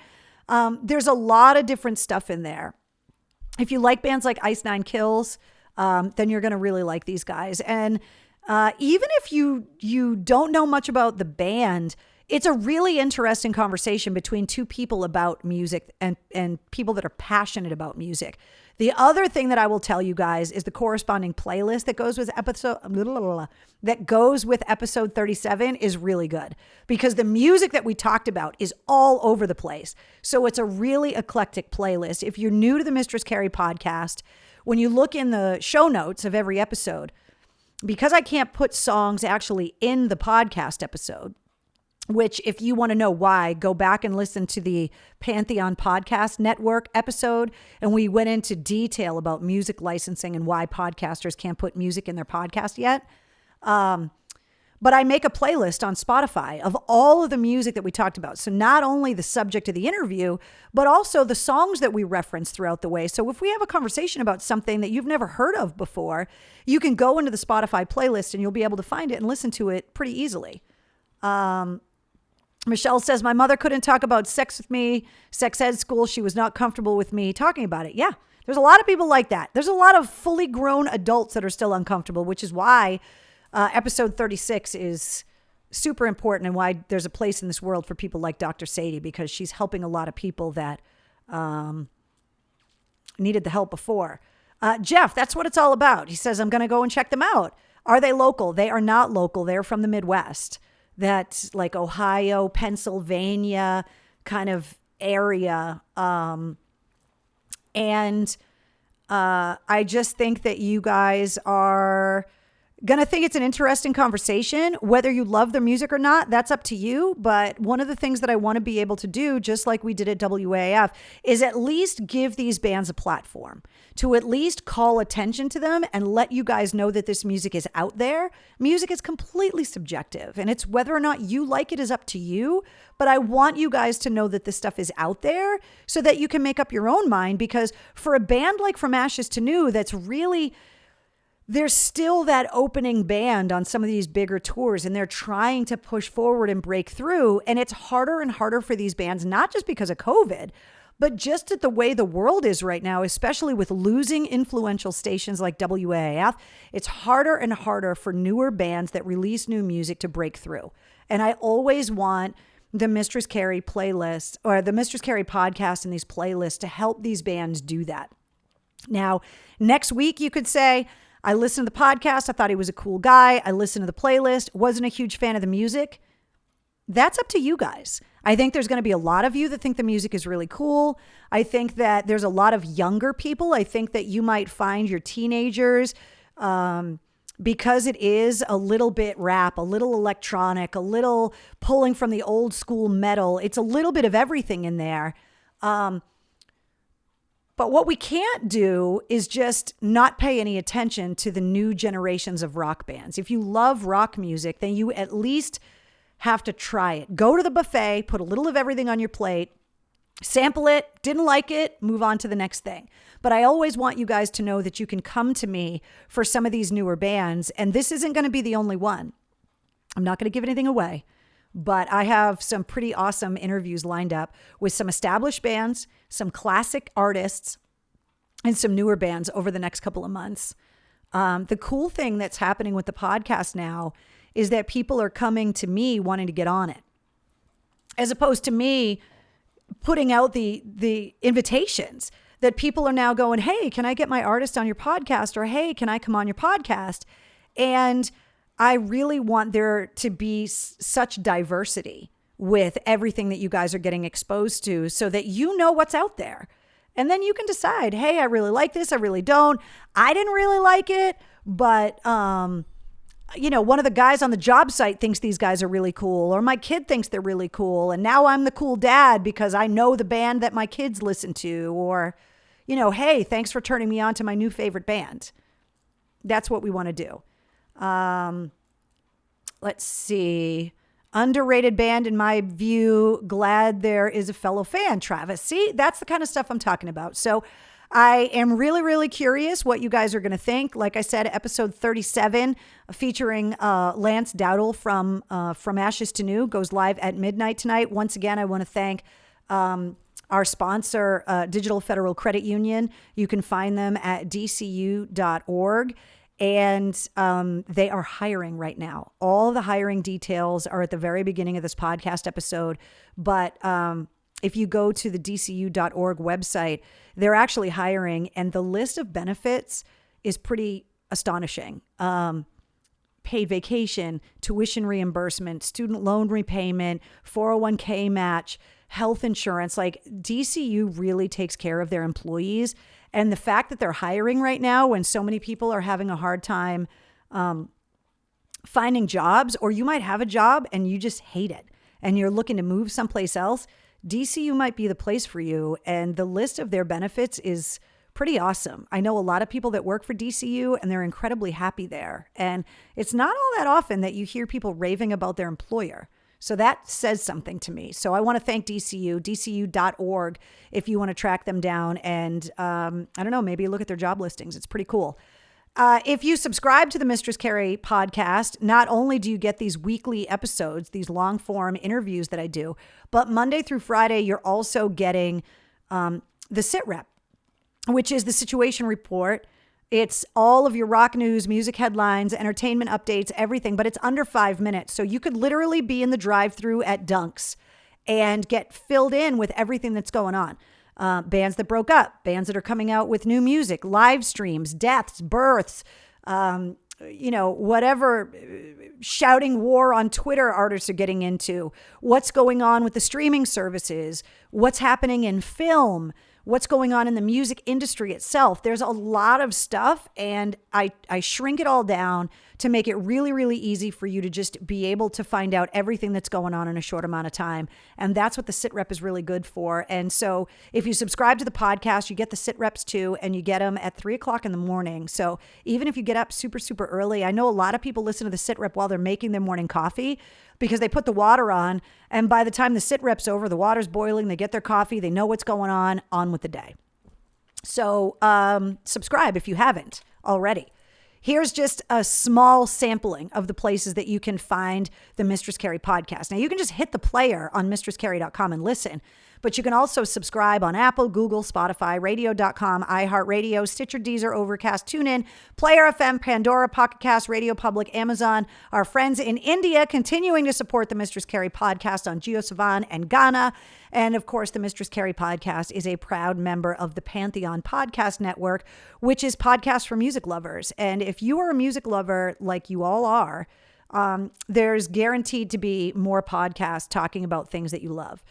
There's a lot of different stuff in there. If you like bands like Ice Nine Kills, then you're going to really like these guys. And even if you don't know much about the band, it's a really interesting conversation between two people about music and people that are passionate about music. The other thing that I will tell you guys is the corresponding playlist that goes with episode 37 is really good, because the music that we talked about is all over the place. So it's a really eclectic playlist. If you're new to the Mistress Carrie podcast, when you look in the show notes of every episode, because I can't put songs actually in the podcast episode, which if you want to know why, go back and listen to the Pantheon Podcast Network episode. And we went into detail about music licensing and why podcasters can't put music in their podcast yet. But I make a playlist on Spotify of all of the music that we talked about. So not only the subject of the interview, but also the songs that we reference throughout the way. So if we have a conversation about something that you've never heard of before, you can go into the Spotify playlist and you'll be able to find it and listen to it pretty easily. Michelle says, my mother couldn't talk about sex with me, sex ed school. She was not comfortable with me talking about it. Yeah, there's a lot of people like that. There's a lot of fully grown adults that are still uncomfortable, which is why episode 36 is super important and why there's a place in this world for people like Dr. Sadie, because she's helping a lot of people that needed the help before. Jeff, that's what it's all about. He says, I'm going to go and check them out. Are they local? They are not local. They're from the Midwest. That's like Ohio, Pennsylvania kind of area. And I just think that you guys are going to think it's an interesting conversation. Whether you love their music or not, that's up to you. But one of the things that I want to be able to do, just like we did at WAF, is at least give these bands a platform, to at least call attention to them and let you guys know that this music is out there. Music is completely subjective, and it's whether or not you like it is up to you. But I want you guys to know that this stuff is out there so that you can make up your own mind, because for a band like From Ashes to New, that's really... there's still that opening band on some of these bigger tours, and they're trying to push forward and break through. And it's harder and harder for these bands, not just because of COVID, but just at the way the world is right now, especially with losing influential stations like WAAF. It's harder and harder for newer bands that release new music to break through. And I always want the Mistress Carrie playlist or the Mistress Carrie podcast and these playlists to help these bands do that. Now, next week, you could say, I listened to the podcast. I thought he was a cool guy. I listened to the playlist. Wasn't a huge fan of the music. That's up to you guys. I think there's going to be a lot of you that think the music is really cool. I think that there's a lot of younger people. I think that you might find your teenagers, because it is a little bit rap, a little electronic, a little pulling from the old school metal. It's a little bit of everything in there. But what we can't do is just not pay any attention to the new generations of rock bands. If you love rock music, then you at least have to try it. Go to the buffet, put a little of everything on your plate, sample it, didn't like it, move on to the next thing. But I always want you guys to know that you can come to me for some of these newer bands, and this isn't going to be the only one. I'm not going to give anything away, but I have some pretty awesome interviews lined up with some established bands, some classic artists, and some newer bands over the next couple of months. The cool thing that's happening with the podcast now is that people are coming to me wanting to get on it, as opposed to me putting out the invitations. That people are now going, hey, can I get my artist on your podcast? Or, hey, can I come on your podcast? And I really want there to be such diversity with everything that you guys are getting exposed to, so that you know what's out there. And then you can decide, hey, I really like this. I really don't. I didn't really like it, but, one of the guys on the job site thinks these guys are really cool, or my kid thinks they're really cool. And now I'm the cool dad because I know the band that my kids listen to, or, hey, thanks for turning me on to my new favorite band. That's what we want to do. Let's see. Underrated band, in my view. Glad there is a fellow fan, Travis. See, that's the kind of stuff I'm talking about. So I am really, really curious what you guys are going to think. Like I said, episode 37 featuring Lance Dowdle from Ashes to New goes live at midnight tonight. Once again, I want to thank our sponsor, Digital Federal Credit Union. You can find them at dcu.org. And they are hiring right now. All the hiring details are at the very beginning of this podcast episode. But if you go to the dcu.org website, they're actually hiring. And the list of benefits is pretty astonishing. Paid vacation, tuition reimbursement, student loan repayment, 401k match, health insurance. Like, DCU really takes care of their employees. And the fact that they're hiring right now when so many people are having a hard time finding jobs, or you might have a job and you just hate it and you're looking to move someplace else, DCU might be the place for you. And the list of their benefits is pretty awesome. I know a lot of people that work for DCU and they're incredibly happy there. And it's not all that often that you hear people raving about their employer. So that says something to me. So I want to thank DCU, dcu.org, if you want to track them down and, I don't know, maybe look at their job listings. It's pretty cool. If you subscribe to the Mistress Carrie podcast, not only do you get these weekly episodes, these long form interviews that I do, but Monday through Friday, you're also getting the Sit Rep, which is the situation report. It's all of your rock news, music headlines, entertainment updates, everything, but it's under 5 minutes. So you could literally be in the drive-thru at Dunk's and get filled in with everything that's going on. Bands that broke up, bands that are coming out with new music, live streams, deaths, births, whatever shouting war on Twitter artists are getting into, what's going on with the streaming services, what's happening in film, what's going on in the music industry itself. There's a lot of stuff, and I shrink it all down to make it really, really easy for you to just be able to find out everything that's going on in a short amount of time. And that's what the Sit Rep is really good for. And so if you subscribe to the podcast, you get the Sit Reps too, and you get them at 3:00 in the morning. So even if you get up super, super early, I know a lot of people listen to the Sit Rep while they're making their morning coffee because they put the water on. And by the time the Sit Rep's over, the water's boiling, they get their coffee, they know what's going on with the day. So subscribe if you haven't already. Here's just a small sampling of the places that you can find the Mistress Carrie podcast. Now, you can just hit the player on mistresscarrie.com and listen, But you can also subscribe on Apple, Google, Spotify, radio.com, iHeartRadio, Stitcher, Deezer, Overcast, TuneIn, Player FM, Pandora, Pocket Cast, Radio Public, Amazon. Our friends in India continuing to support the Mistress Carrie podcast on JioSaavn and Ghana. And of course, the Mistress Carrie podcast is a proud member of the Pantheon Podcast Network, which is podcasts for music lovers. And if you are a music lover like you all are, there's guaranteed to be more podcasts talking about things that you love.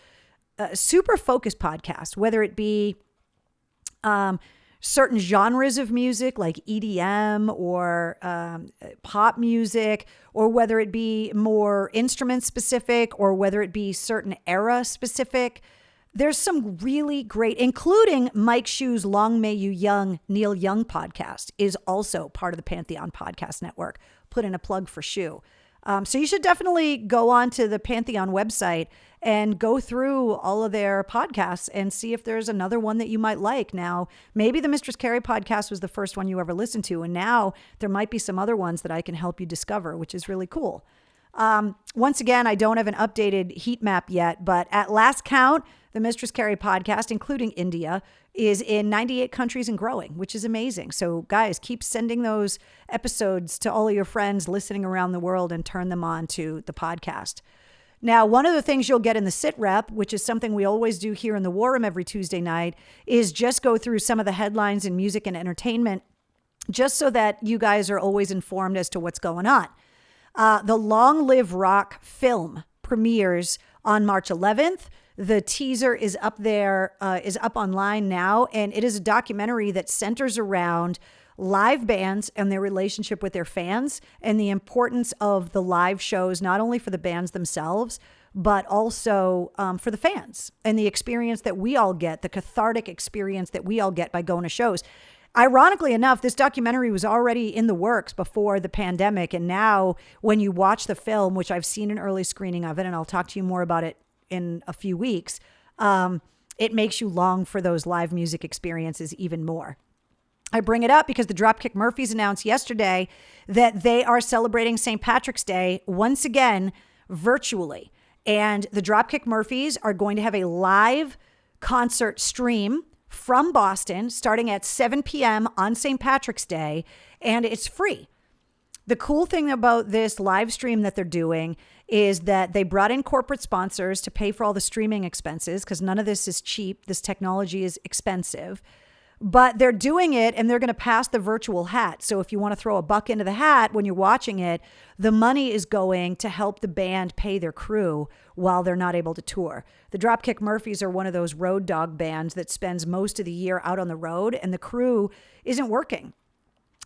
Super focused podcasts, whether it be certain genres of music like EDM or pop music, or whether it be more instrument specific, or whether it be certain era specific. There's some really great, including Mike Shu's Long May You Young, Neil Young podcast is also part of the Pantheon Podcast Network. Put in a plug for Shu. So you should definitely go on to the Pantheon website and go through all of their podcasts and see if there's another one that you might like. Now, maybe the Mistress Carrie podcast was the first one you ever listened to, and now there might be some other ones that I can help you discover, which is really cool. Once again, I don't have an updated heat map yet, but at last count, the Mistress Carrie podcast, including India, is in 98 countries and growing, which is amazing. So guys, keep sending those episodes to all of your friends listening around the world and turn them on to the podcast. Now, one of the things you'll get in the sit rep, which is something we always do here in the War Room every Tuesday night, is just go through some of the headlines in music and entertainment, just so that you guys are always informed as to what's going on. The Long Live Rock film premieres on March 11th. The teaser is up there, is up online now, and it is a documentary that centers around live bands and their relationship with their fans and the importance of the live shows, not only for the bands themselves, but also for the fans and the experience that we all get, the cathartic experience that we all get by going to shows. Ironically enough, this documentary was already in the works before the pandemic. And now when you watch the film, which I've seen an early screening of it, and I'll talk to you more about it in a few weeks, it makes you long for those live music experiences even more. I bring it up because the Dropkick Murphys announced yesterday that they are celebrating St. Patrick's Day once again virtually. And the Dropkick Murphys are going to have a live concert stream from Boston starting at 7 p.m. on St. Patrick's Day, and it's free. The cool thing about this live stream that they're doing is that they brought in corporate sponsors to pay for all the streaming expenses, because none of this is cheap. This technology is expensive. But they're doing it, and they're going to pass the virtual hat. So if you want to throw a buck into the hat when you're watching it, the money is going to help the band pay their crew while they're not able to tour. The Dropkick Murphys are one of those road dog bands that spends most of the year out on the road, and the crew isn't working.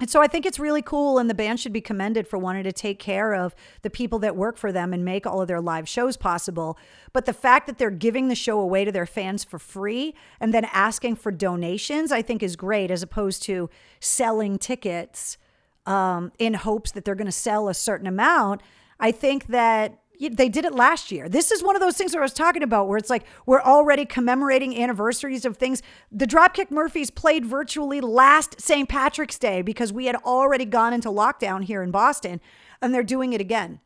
And so I think it's really cool, and the band should be commended for wanting to take care of the people that work for them and make all of their live shows possible. But the fact that they're giving the show away to their fans for free and then asking for donations, I think is great, as opposed to selling tickets in hopes that they're going to sell a certain amount. I think that they did it last year. This is one of those things that I was talking about where it's like we're already commemorating anniversaries of things. The Dropkick Murphys played virtually last St. Patrick's Day because we had already gone into lockdown here in Boston, and they're doing it again.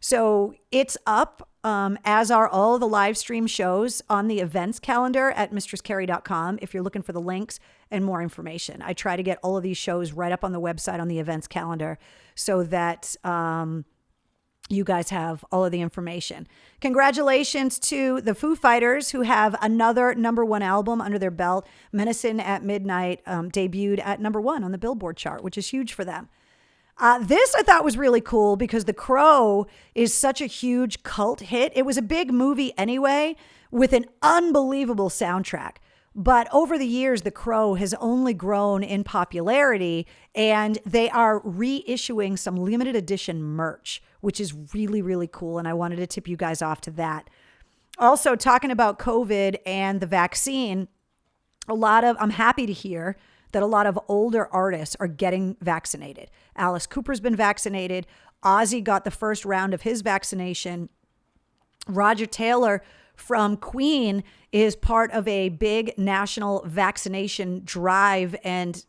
So it's up, as are all the live stream shows on the events calendar at mistresscarrie.com if you're looking for the links and more information. I try to get all of these shows right up on the website on the events calendar so that you guys have all of the information. Congratulations to the Foo Fighters, who have another #1 album under their belt. Medicine at Midnight debuted at #1 on the Billboard chart, which is huge for them. This I thought was really cool because The Crow is such a huge cult hit. It was a big movie anyway, with an unbelievable soundtrack. But over the years, The Crow has only grown in popularity, and they are reissuing some limited edition merch, which is really, really cool. And I wanted to tip you guys off to that. Also, talking about COVID and the vaccine, I'm happy to hear that a lot of older artists are getting vaccinated. Alice Cooper's been vaccinated. Ozzy got the first round of his vaccination. Roger Taylor from Queen is part of a big national vaccination drive and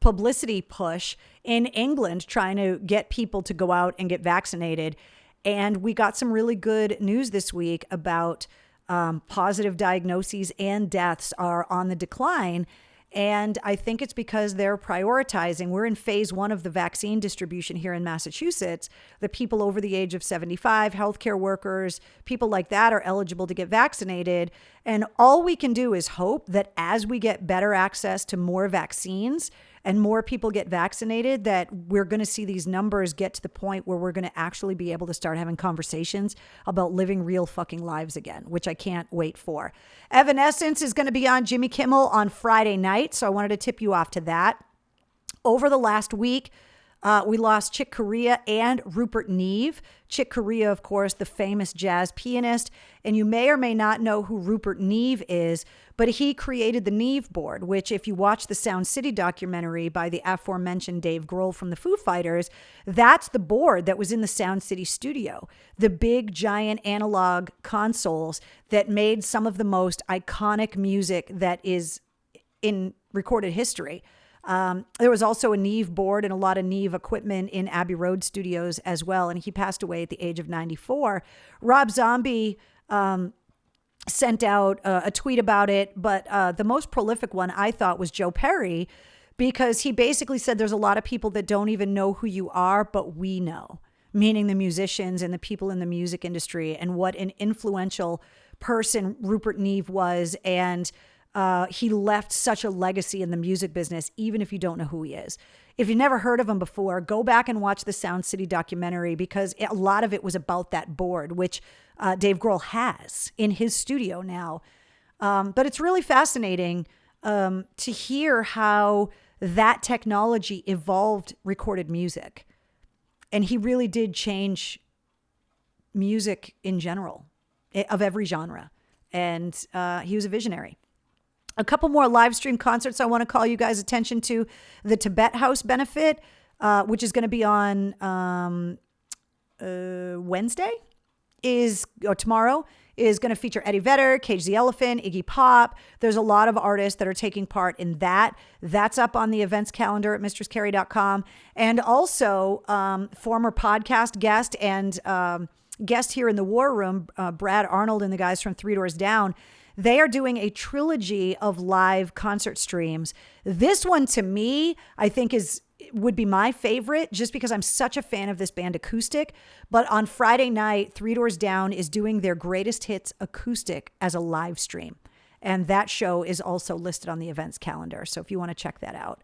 publicity push in England, trying to get people to go out and get vaccinated. And we got some really good news this week about Positive diagnoses and deaths are on the decline. And I think it's because they're prioritizing. We're in phase 1 of the vaccine distribution here in Massachusetts. The people over the age of 75, healthcare workers, people like that are eligible to get vaccinated. And all we can do is hope that as we get better access to more vaccines and more people get vaccinated, that we're going to see these numbers get to the point where we're going to actually be able to start having conversations about living real fucking lives again, which I can't wait for. Evanescence is going to be on Jimmy Kimmel on Friday night, so I wanted to tip you off to that. Over the last week, we lost Chick Corea and Rupert Neve. Chick Corea, of course, the famous jazz pianist. And you may or may not know who Rupert Neve is, but he created the Neve board, which if you watch the Sound City documentary by the aforementioned Dave Grohl from the Foo Fighters, that's the board that was in the Sound City studio. The big, giant analog consoles that made some of the most iconic music that is in recorded history. There was also a Neve board and a lot of Neve equipment in Abbey Road Studios as well. And he passed away at the age of 94. Rob Zombie sent out a tweet about it. But the most prolific one I thought was Joe Perry, because he basically said there's a lot of people that don't even know who you are, but we know, meaning the musicians and the people in the music industry, and what an influential person Rupert Neve was. And he left such a legacy in the music business, even if you don't know who he is. If you've never heard of him before, go back and watch the Sound City documentary, because a lot of it was about that board, which Dave Grohl has in his studio now. But it's really fascinating to hear how that technology evolved recorded music. And he really did change music in general, of every genre. And he was a visionary. A couple more live stream concerts I want to call you guys' attention to. The Tibet House benefit, which is going to be on Wednesday, tomorrow, is going to feature Eddie Vedder, Cage the Elephant, Iggy Pop. There's a lot of artists that are taking part in that. That's up on the events calendar at mistresscarrie.com. And also former podcast guest and guest here in the War Room, Brad Arnold and the guys from Three Doors Down. They are doing a trilogy of live concert streams. This one, to me, I think would be my favorite, just because I'm such a fan of this band acoustic. But on Friday night, Three Doors Down is doing their greatest hits acoustic as a live stream. And that show is also listed on the events calendar. So if you want to check that out,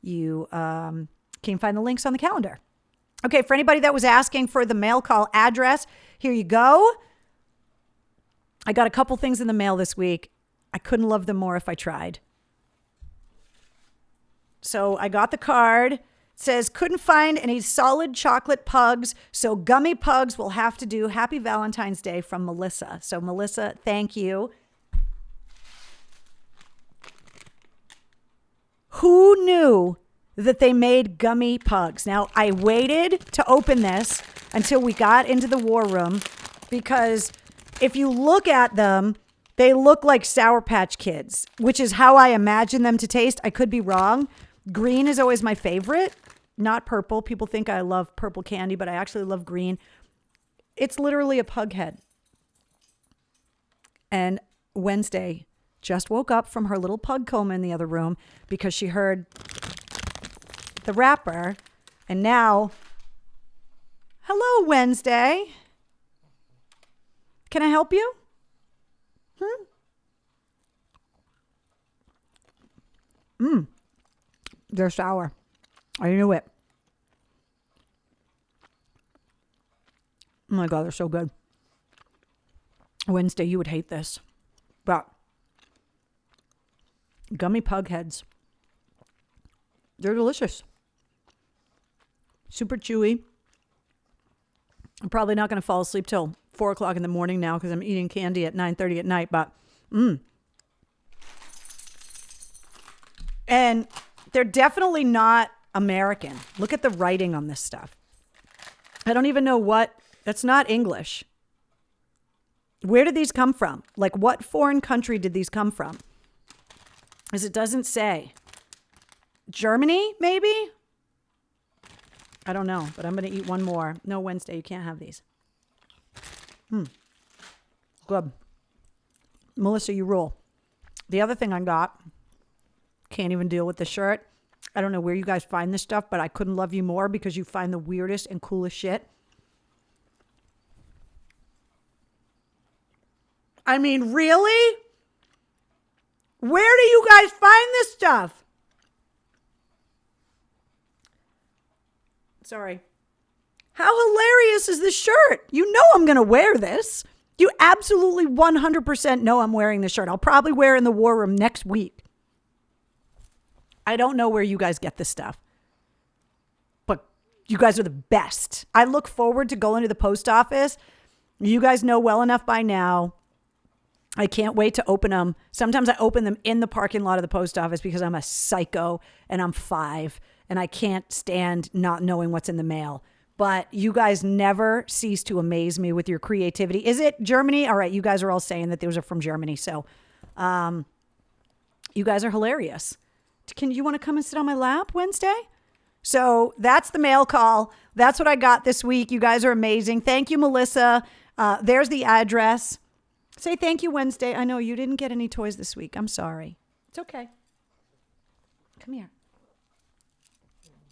you can find the links on the calendar. Okay, for anybody that was asking for the Mailcall address, here you go. I got a couple things in the mail this week. I couldn't love them more if I tried. So I got the card. It says, couldn't find any solid chocolate pugs, so gummy pugs will have to do. Happy Valentine's Day from Melissa. So Melissa, thank you. Who knew that they made gummy pugs? Now, I waited to open this until we got into the war room, because if you look at them, they look like Sour Patch Kids, which is how I imagine them to taste. I could be wrong. Green is always my favorite, not purple. People think I love purple candy, but I actually love green. It's literally a pug head. And Wednesday just woke up from her little pug coma in the other room because she heard the wrapper. And now, hello, Wednesday. Can I help you? They're sour. I knew it. Oh my God, they're so good. Wednesday, you would hate this. But gummy pug heads. They're delicious. Super chewy. I'm probably not going to fall asleep till 4 o'clock in the morning now, because I'm eating candy at 9:30 at night, but And they're definitely not American. Look at the writing on this stuff. I don't even know that's not English. Where did these come from? Like, what foreign country did these come from? Because it doesn't say. Germany, maybe? I don't know, but I'm going to eat one more. No, Wednesday, you can't have these. Good. Melissa, you rule. The other thing I got, can't even deal with the shirt. I don't know where you guys find this stuff, but I couldn't love you more because you find the weirdest and coolest shit. I mean, really? Where do you guys find this stuff? Sorry. How hilarious is this shirt? You know I'm going to wear this. You absolutely 100% know I'm wearing this shirt. I'll probably wear it in the war room next week. I don't know where you guys get this stuff, but you guys are the best. I look forward to going to the post office. You guys know well enough by now. I can't wait to open them. Sometimes I open them in the parking lot of the post office because I'm a psycho and I'm 5 and I can't stand not knowing what's in the mail. But you guys never cease to amaze me with your creativity. Is it Germany? All right, you guys are all saying that those are from Germany. So you guys are hilarious. Can you want to come and sit on my lap Wednesday? So that's the mail call. That's what I got this week. You guys are amazing. Thank you, Melissa. There's the address. Say thank you Wednesday. I know you didn't get any toys this week. I'm sorry. It's okay. Come here.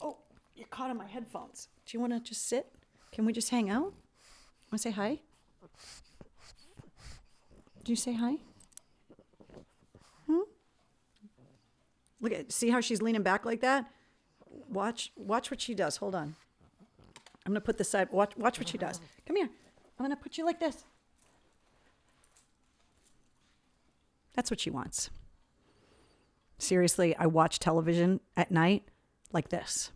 Oh, you're caught on my headphones. Do you want to just sit? Can we just hang out? Want to say hi? Do you say hi? Look at, see how she's leaning back like that? Watch what she does. Hold on. I'm going to put this side. Watch what she does. Come here. I'm going to put you like this. That's what she wants. Seriously, I watch television at night like this.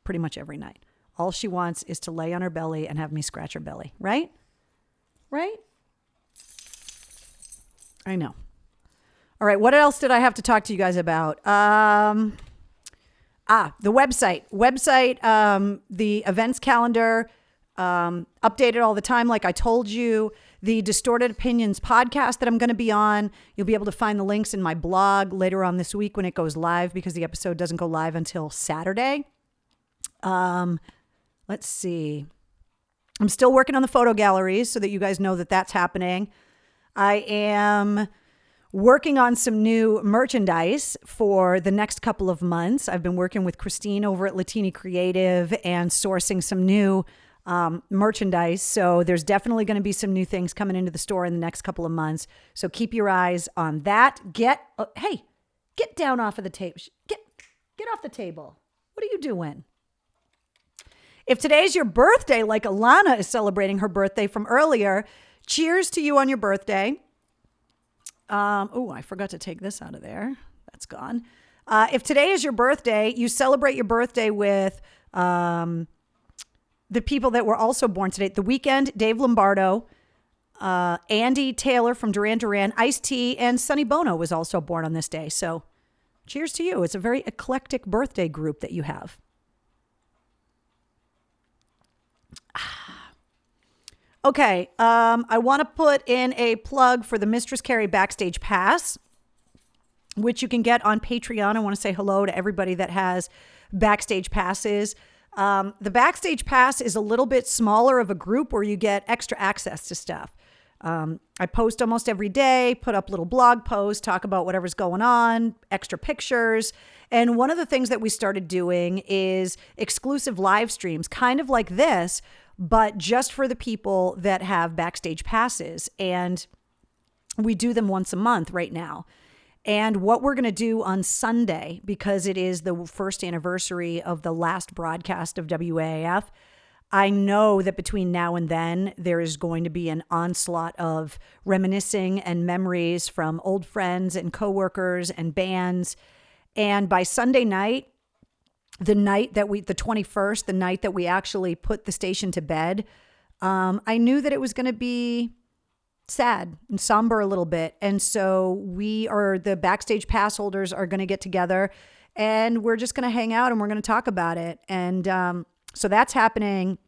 Pretty much every night. All she wants is to lay on her belly and have me scratch her belly. Right? Right? I know. All right. What else did I have to talk to you guys about? The website. The events calendar, updated all the time. Like I told you, the Distorted Opinions podcast that I'm going to be on. You'll be able to find the links in my blog later on this week when it goes live because the episode doesn't go live until Saturday. Let's see. I'm still working on the photo galleries so that you guys know that that's happening. I am working on some new merchandise for the next couple of months. I've been working with Christine over at Latini Creative and sourcing some new merchandise. So there's definitely going to be some new things coming into the store in the next couple of months. So keep your eyes on that. Hey, get down off of the table. Get off the table. What are you doing? If today's your birthday, like Alana is celebrating her birthday from earlier, cheers to you on your birthday. I forgot to take this out of there. That's gone. If today is your birthday, you celebrate your birthday with the people that were also born today. The Weeknd, Dave Lombardo, Andy Taylor from Duran Duran, Ice-T, and Sonny Bono was also born on this day. So cheers to you. It's a very eclectic birthday group that you have. Okay, I want to put in a plug for the Mistress Carrie Backstage Pass, which you can get on Patreon. I want to say hello to everybody that has Backstage Passes. The Backstage Pass is a little bit smaller of a group where you get extra access to stuff. I post almost every day, put up little blog posts, talk about whatever's going on, extra pictures. And one of the things that we started doing is exclusive live streams, kind of like this, but just for the people that have Backstage Passes. And we do them once a month right now. And what we're going to do on Sunday, because it is the first anniversary of the last broadcast of WAAF, I know that between now and then, there is going to be an onslaught of reminiscing and memories from old friends and coworkers and bands. And by Sunday night, the 21st, the night that we actually put the station to bed, I knew that it was going to be sad and somber a little bit. And so the Backstage Pass holders are going to get together and we're just going to hang out and we're going to talk about it. And so that's happening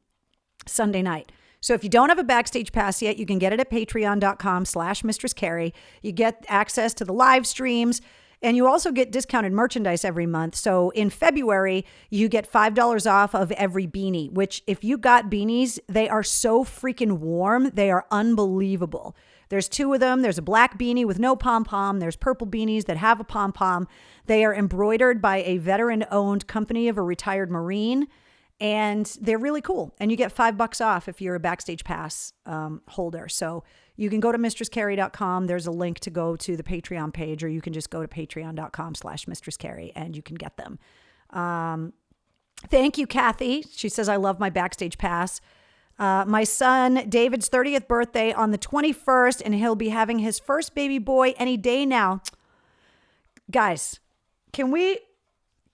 Sunday night. So if you don't have a Backstage Pass yet, you can get it at patreon.com/Mistress Carrie. You get access to the live streams. And you also get discounted merchandise every month. So in February, you get $5 off of every beanie, which if you got beanies, they are so freaking warm. They are unbelievable. There's 2 of them. There's a black beanie with no pom-pom. There's purple beanies that have a pom-pom. They are embroidered by a veteran-owned company of a retired Marine, and they're really cool. And you get $5 off if you're a Backstage Pass holder. So you can go to mistresscarrie.com. There's a link to go to the Patreon page, or you can just go to patreon.com/mistresscarrie and you can get them. Thank you, Kathy. She says, I love my Backstage Pass. My son David's 30th birthday on the 21st, and he'll be having his first baby boy any day now. Guys, can we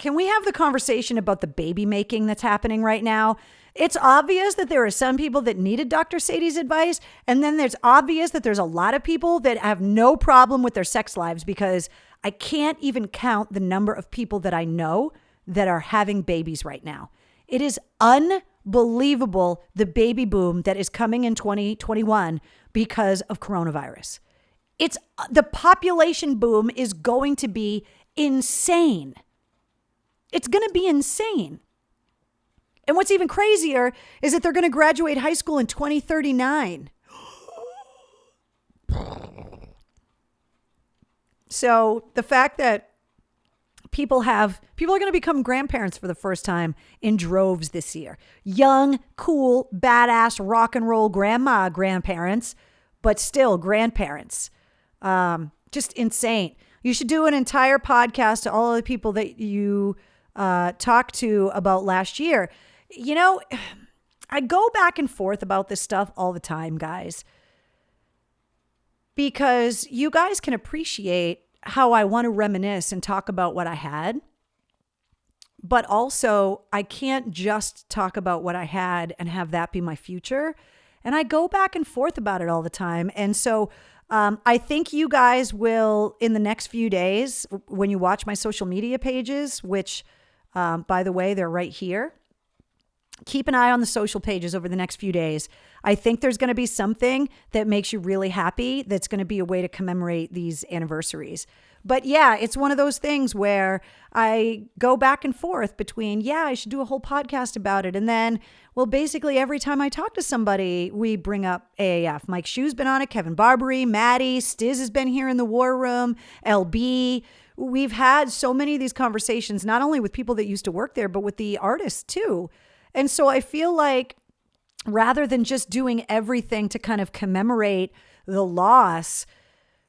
have the conversation about the baby making that's happening right now? It's obvious that there are some people that needed Dr. Sadie's advice, and then there's obvious that there's a lot of people that have no problem with their sex lives, because I can't even count the number of people that I know that are having babies right now. It is unbelievable, the baby boom that is coming in 2021 because of coronavirus. The population boom is going to be insane. It's going to be insane. And what's even crazier is that they're going to graduate high school in 2039. So the fact that people are going to become grandparents for the first time in droves this year. Young, cool, badass, rock and roll grandparents, but still grandparents. Just insane. You should do an entire podcast to all of the people that you talked to about last year. You know, I go back and forth about this stuff all the time, guys, because you guys can appreciate how I want to reminisce and talk about what I had. But also, I can't just talk about what I had and have that be my future. And I go back and forth about it all the time. And so I think you guys will, in the next few days, when you watch my social media pages, which, by the way, they're right here. Keep an eye on the social pages over the next few days. I think there's going to be something that makes you really happy. That's going to be a way to commemorate these anniversaries. But yeah, it's one of those things where I go back and forth between, I should do a whole podcast about it. And then, well, basically every time I talk to somebody, we bring up AAF. Mike Shue's been on it, Kevin Barbary, Maddie, Stiz has been here in the War Room, LB. We've had so many of these conversations, not only with people that used to work there, but with the artists too. And so I feel like rather than just doing everything to kind of commemorate the loss,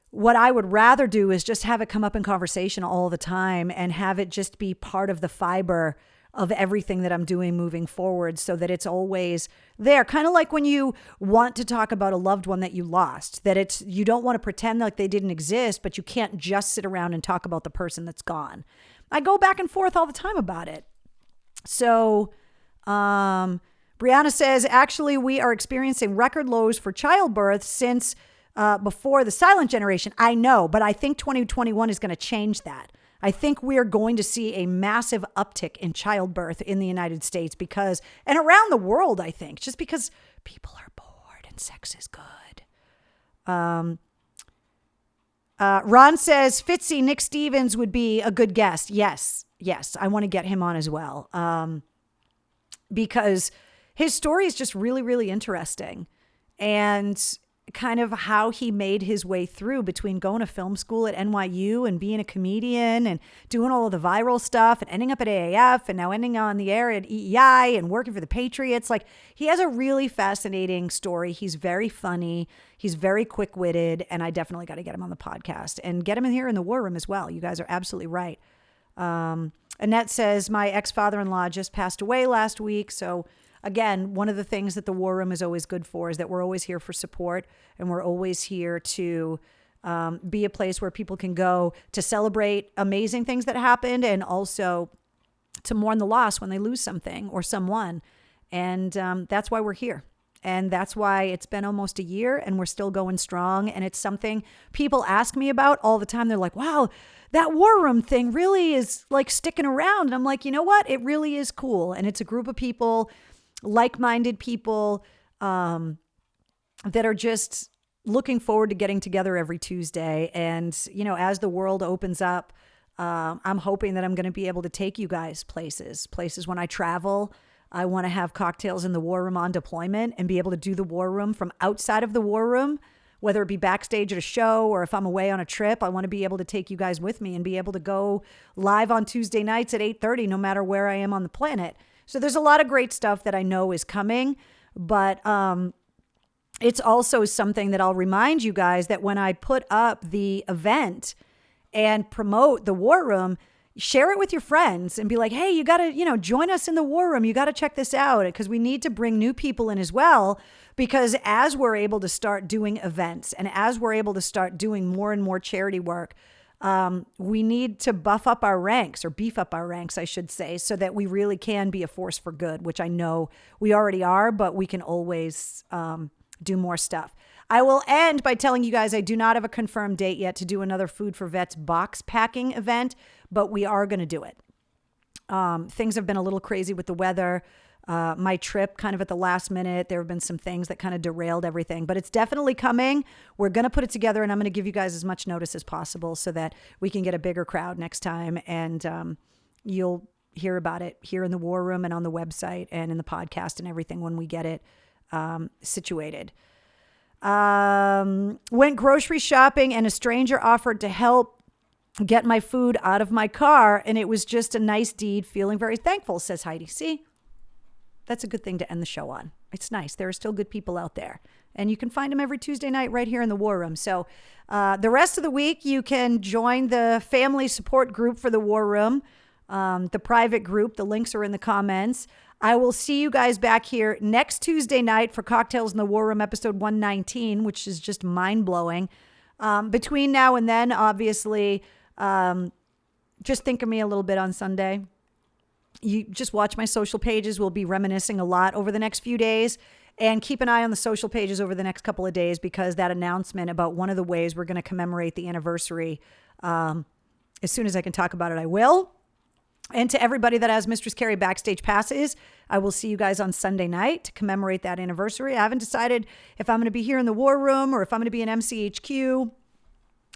what I would rather do is just have it come up in conversation all the time and have it just be part of the fiber of everything that I'm doing moving forward, so that it's always there. Kind of like when you want to talk about a loved one that you lost, that you don't want to pretend like they didn't exist, but you can't just sit around and talk about the person that's gone. I go back and forth all the time about it. So, Brianna says, actually, we are experiencing record lows for childbirth since before the silent generation. I know, but I think 2021 is going to change that. I think we are going to see a massive uptick in childbirth in the United States and around the world, I think, just because people are bored and sex is good. Ron says, Fitzy, Nick Stevens would be a good guest. Yes, I want to get him on as well. Because his story is just really, really interesting, and kind of how he made his way through between going to film school at NYU and being a comedian and doing all of the viral stuff and ending up at AAF and now ending on the air at EEI and working for the Patriots. Like, he has a really fascinating story. He's very funny. He's very quick-witted, and I definitely got to get him on the podcast and get him in here in the War Room as well. You guys are absolutely right. Annette says, my ex-father-in-law just passed away last week. So again, one of the things that the War Room is always good for is that we're always here for support, and we're always here to be a place where people can go to celebrate amazing things that happened, and also to mourn the loss when they lose something or someone. And that's why we're here. And that's why it's been almost a year and we're still going strong. And it's something people ask me about all the time. They're like, wow, that War Room thing really is like sticking around. And I'm like, you know what? It really is cool. And it's a group of people, like-minded people that are just looking forward to getting together every Tuesday. And, you know, as the world opens up, I'm hoping that I'm going to be able to take you guys places when I travel. I want to have cocktails in the War Room on deployment and be able to do the War Room from outside of the War Room whether it be backstage at a show or if I'm away on a trip. I want to be able to take you guys with me and be able to go live on Tuesday nights at 8:30, no matter where I am on the planet. So there's a lot of great stuff that I know is coming, but it's also something that I'll remind you guys that when I put up the event and promote the War Room, share it with your friends and be like, hey, you got to, join us in the War Room. You got to check this out, because we need to bring new people in as well. Because as we're able to start doing events and as we're able to start doing more and more charity work, we need to beef up our ranks, I should say, so that we really can be a force for good, which I know we already are, but we can always do more stuff. I will end by telling you guys I do not have a confirmed date yet to do another Food for Vets box packing event, but we are going to do it. Things have been a little crazy with the weather. My trip kind of at the last minute, there have been some things that kind of derailed everything, but it's definitely coming. We're going to put it together, and I'm going to give you guys as much notice as possible so that we can get a bigger crowd next time. And you'll hear about it here in the War Room and on the website and in the podcast and everything when we get it situated. Went grocery shopping and a stranger offered to help get my food out of my car, and it was just a nice deed, feeling very thankful, says Heidi. See, that's a good thing to end the show on. It's nice. There are still good people out there, and you can find them every Tuesday night right here in the War Room. So the rest of the week, you can join the family support group for the War Room, the private group. The links are in the comments. I will see you guys back here next Tuesday night for Cocktails in the War Room, episode 119, which is just mind-blowing. Between now and then, obviously, just think of me a little bit on Sunday. You just watch my social pages. We'll be reminiscing a lot over the next few days. And keep an eye on the social pages over the next couple of days, because that announcement about one of the ways we're going to commemorate the anniversary, as soon as I can talk about it, I will. And to everybody that has Mistress Carrie backstage passes, I will see you guys on Sunday night to commemorate that anniversary. I haven't decided if I'm going to be here in the War Room or if I'm going to be in MCHQ.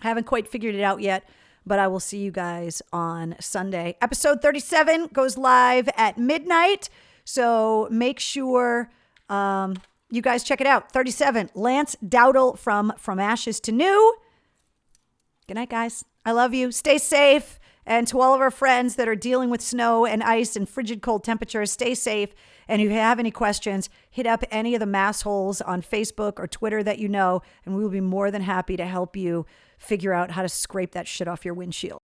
I haven't quite figured it out yet, but I will see you guys on Sunday. Episode 37 goes live at midnight, so make sure you guys check it out. 37, Lance Dowdle from Ashes to New. Good night, guys. I love you. Stay safe. And to all of our friends that are dealing with snow and ice and frigid cold temperatures, stay safe. And if you have any questions, hit up any of the massholes on Facebook or Twitter that you know, and we will be more than happy to help you figure out how to scrape that shit off your windshield.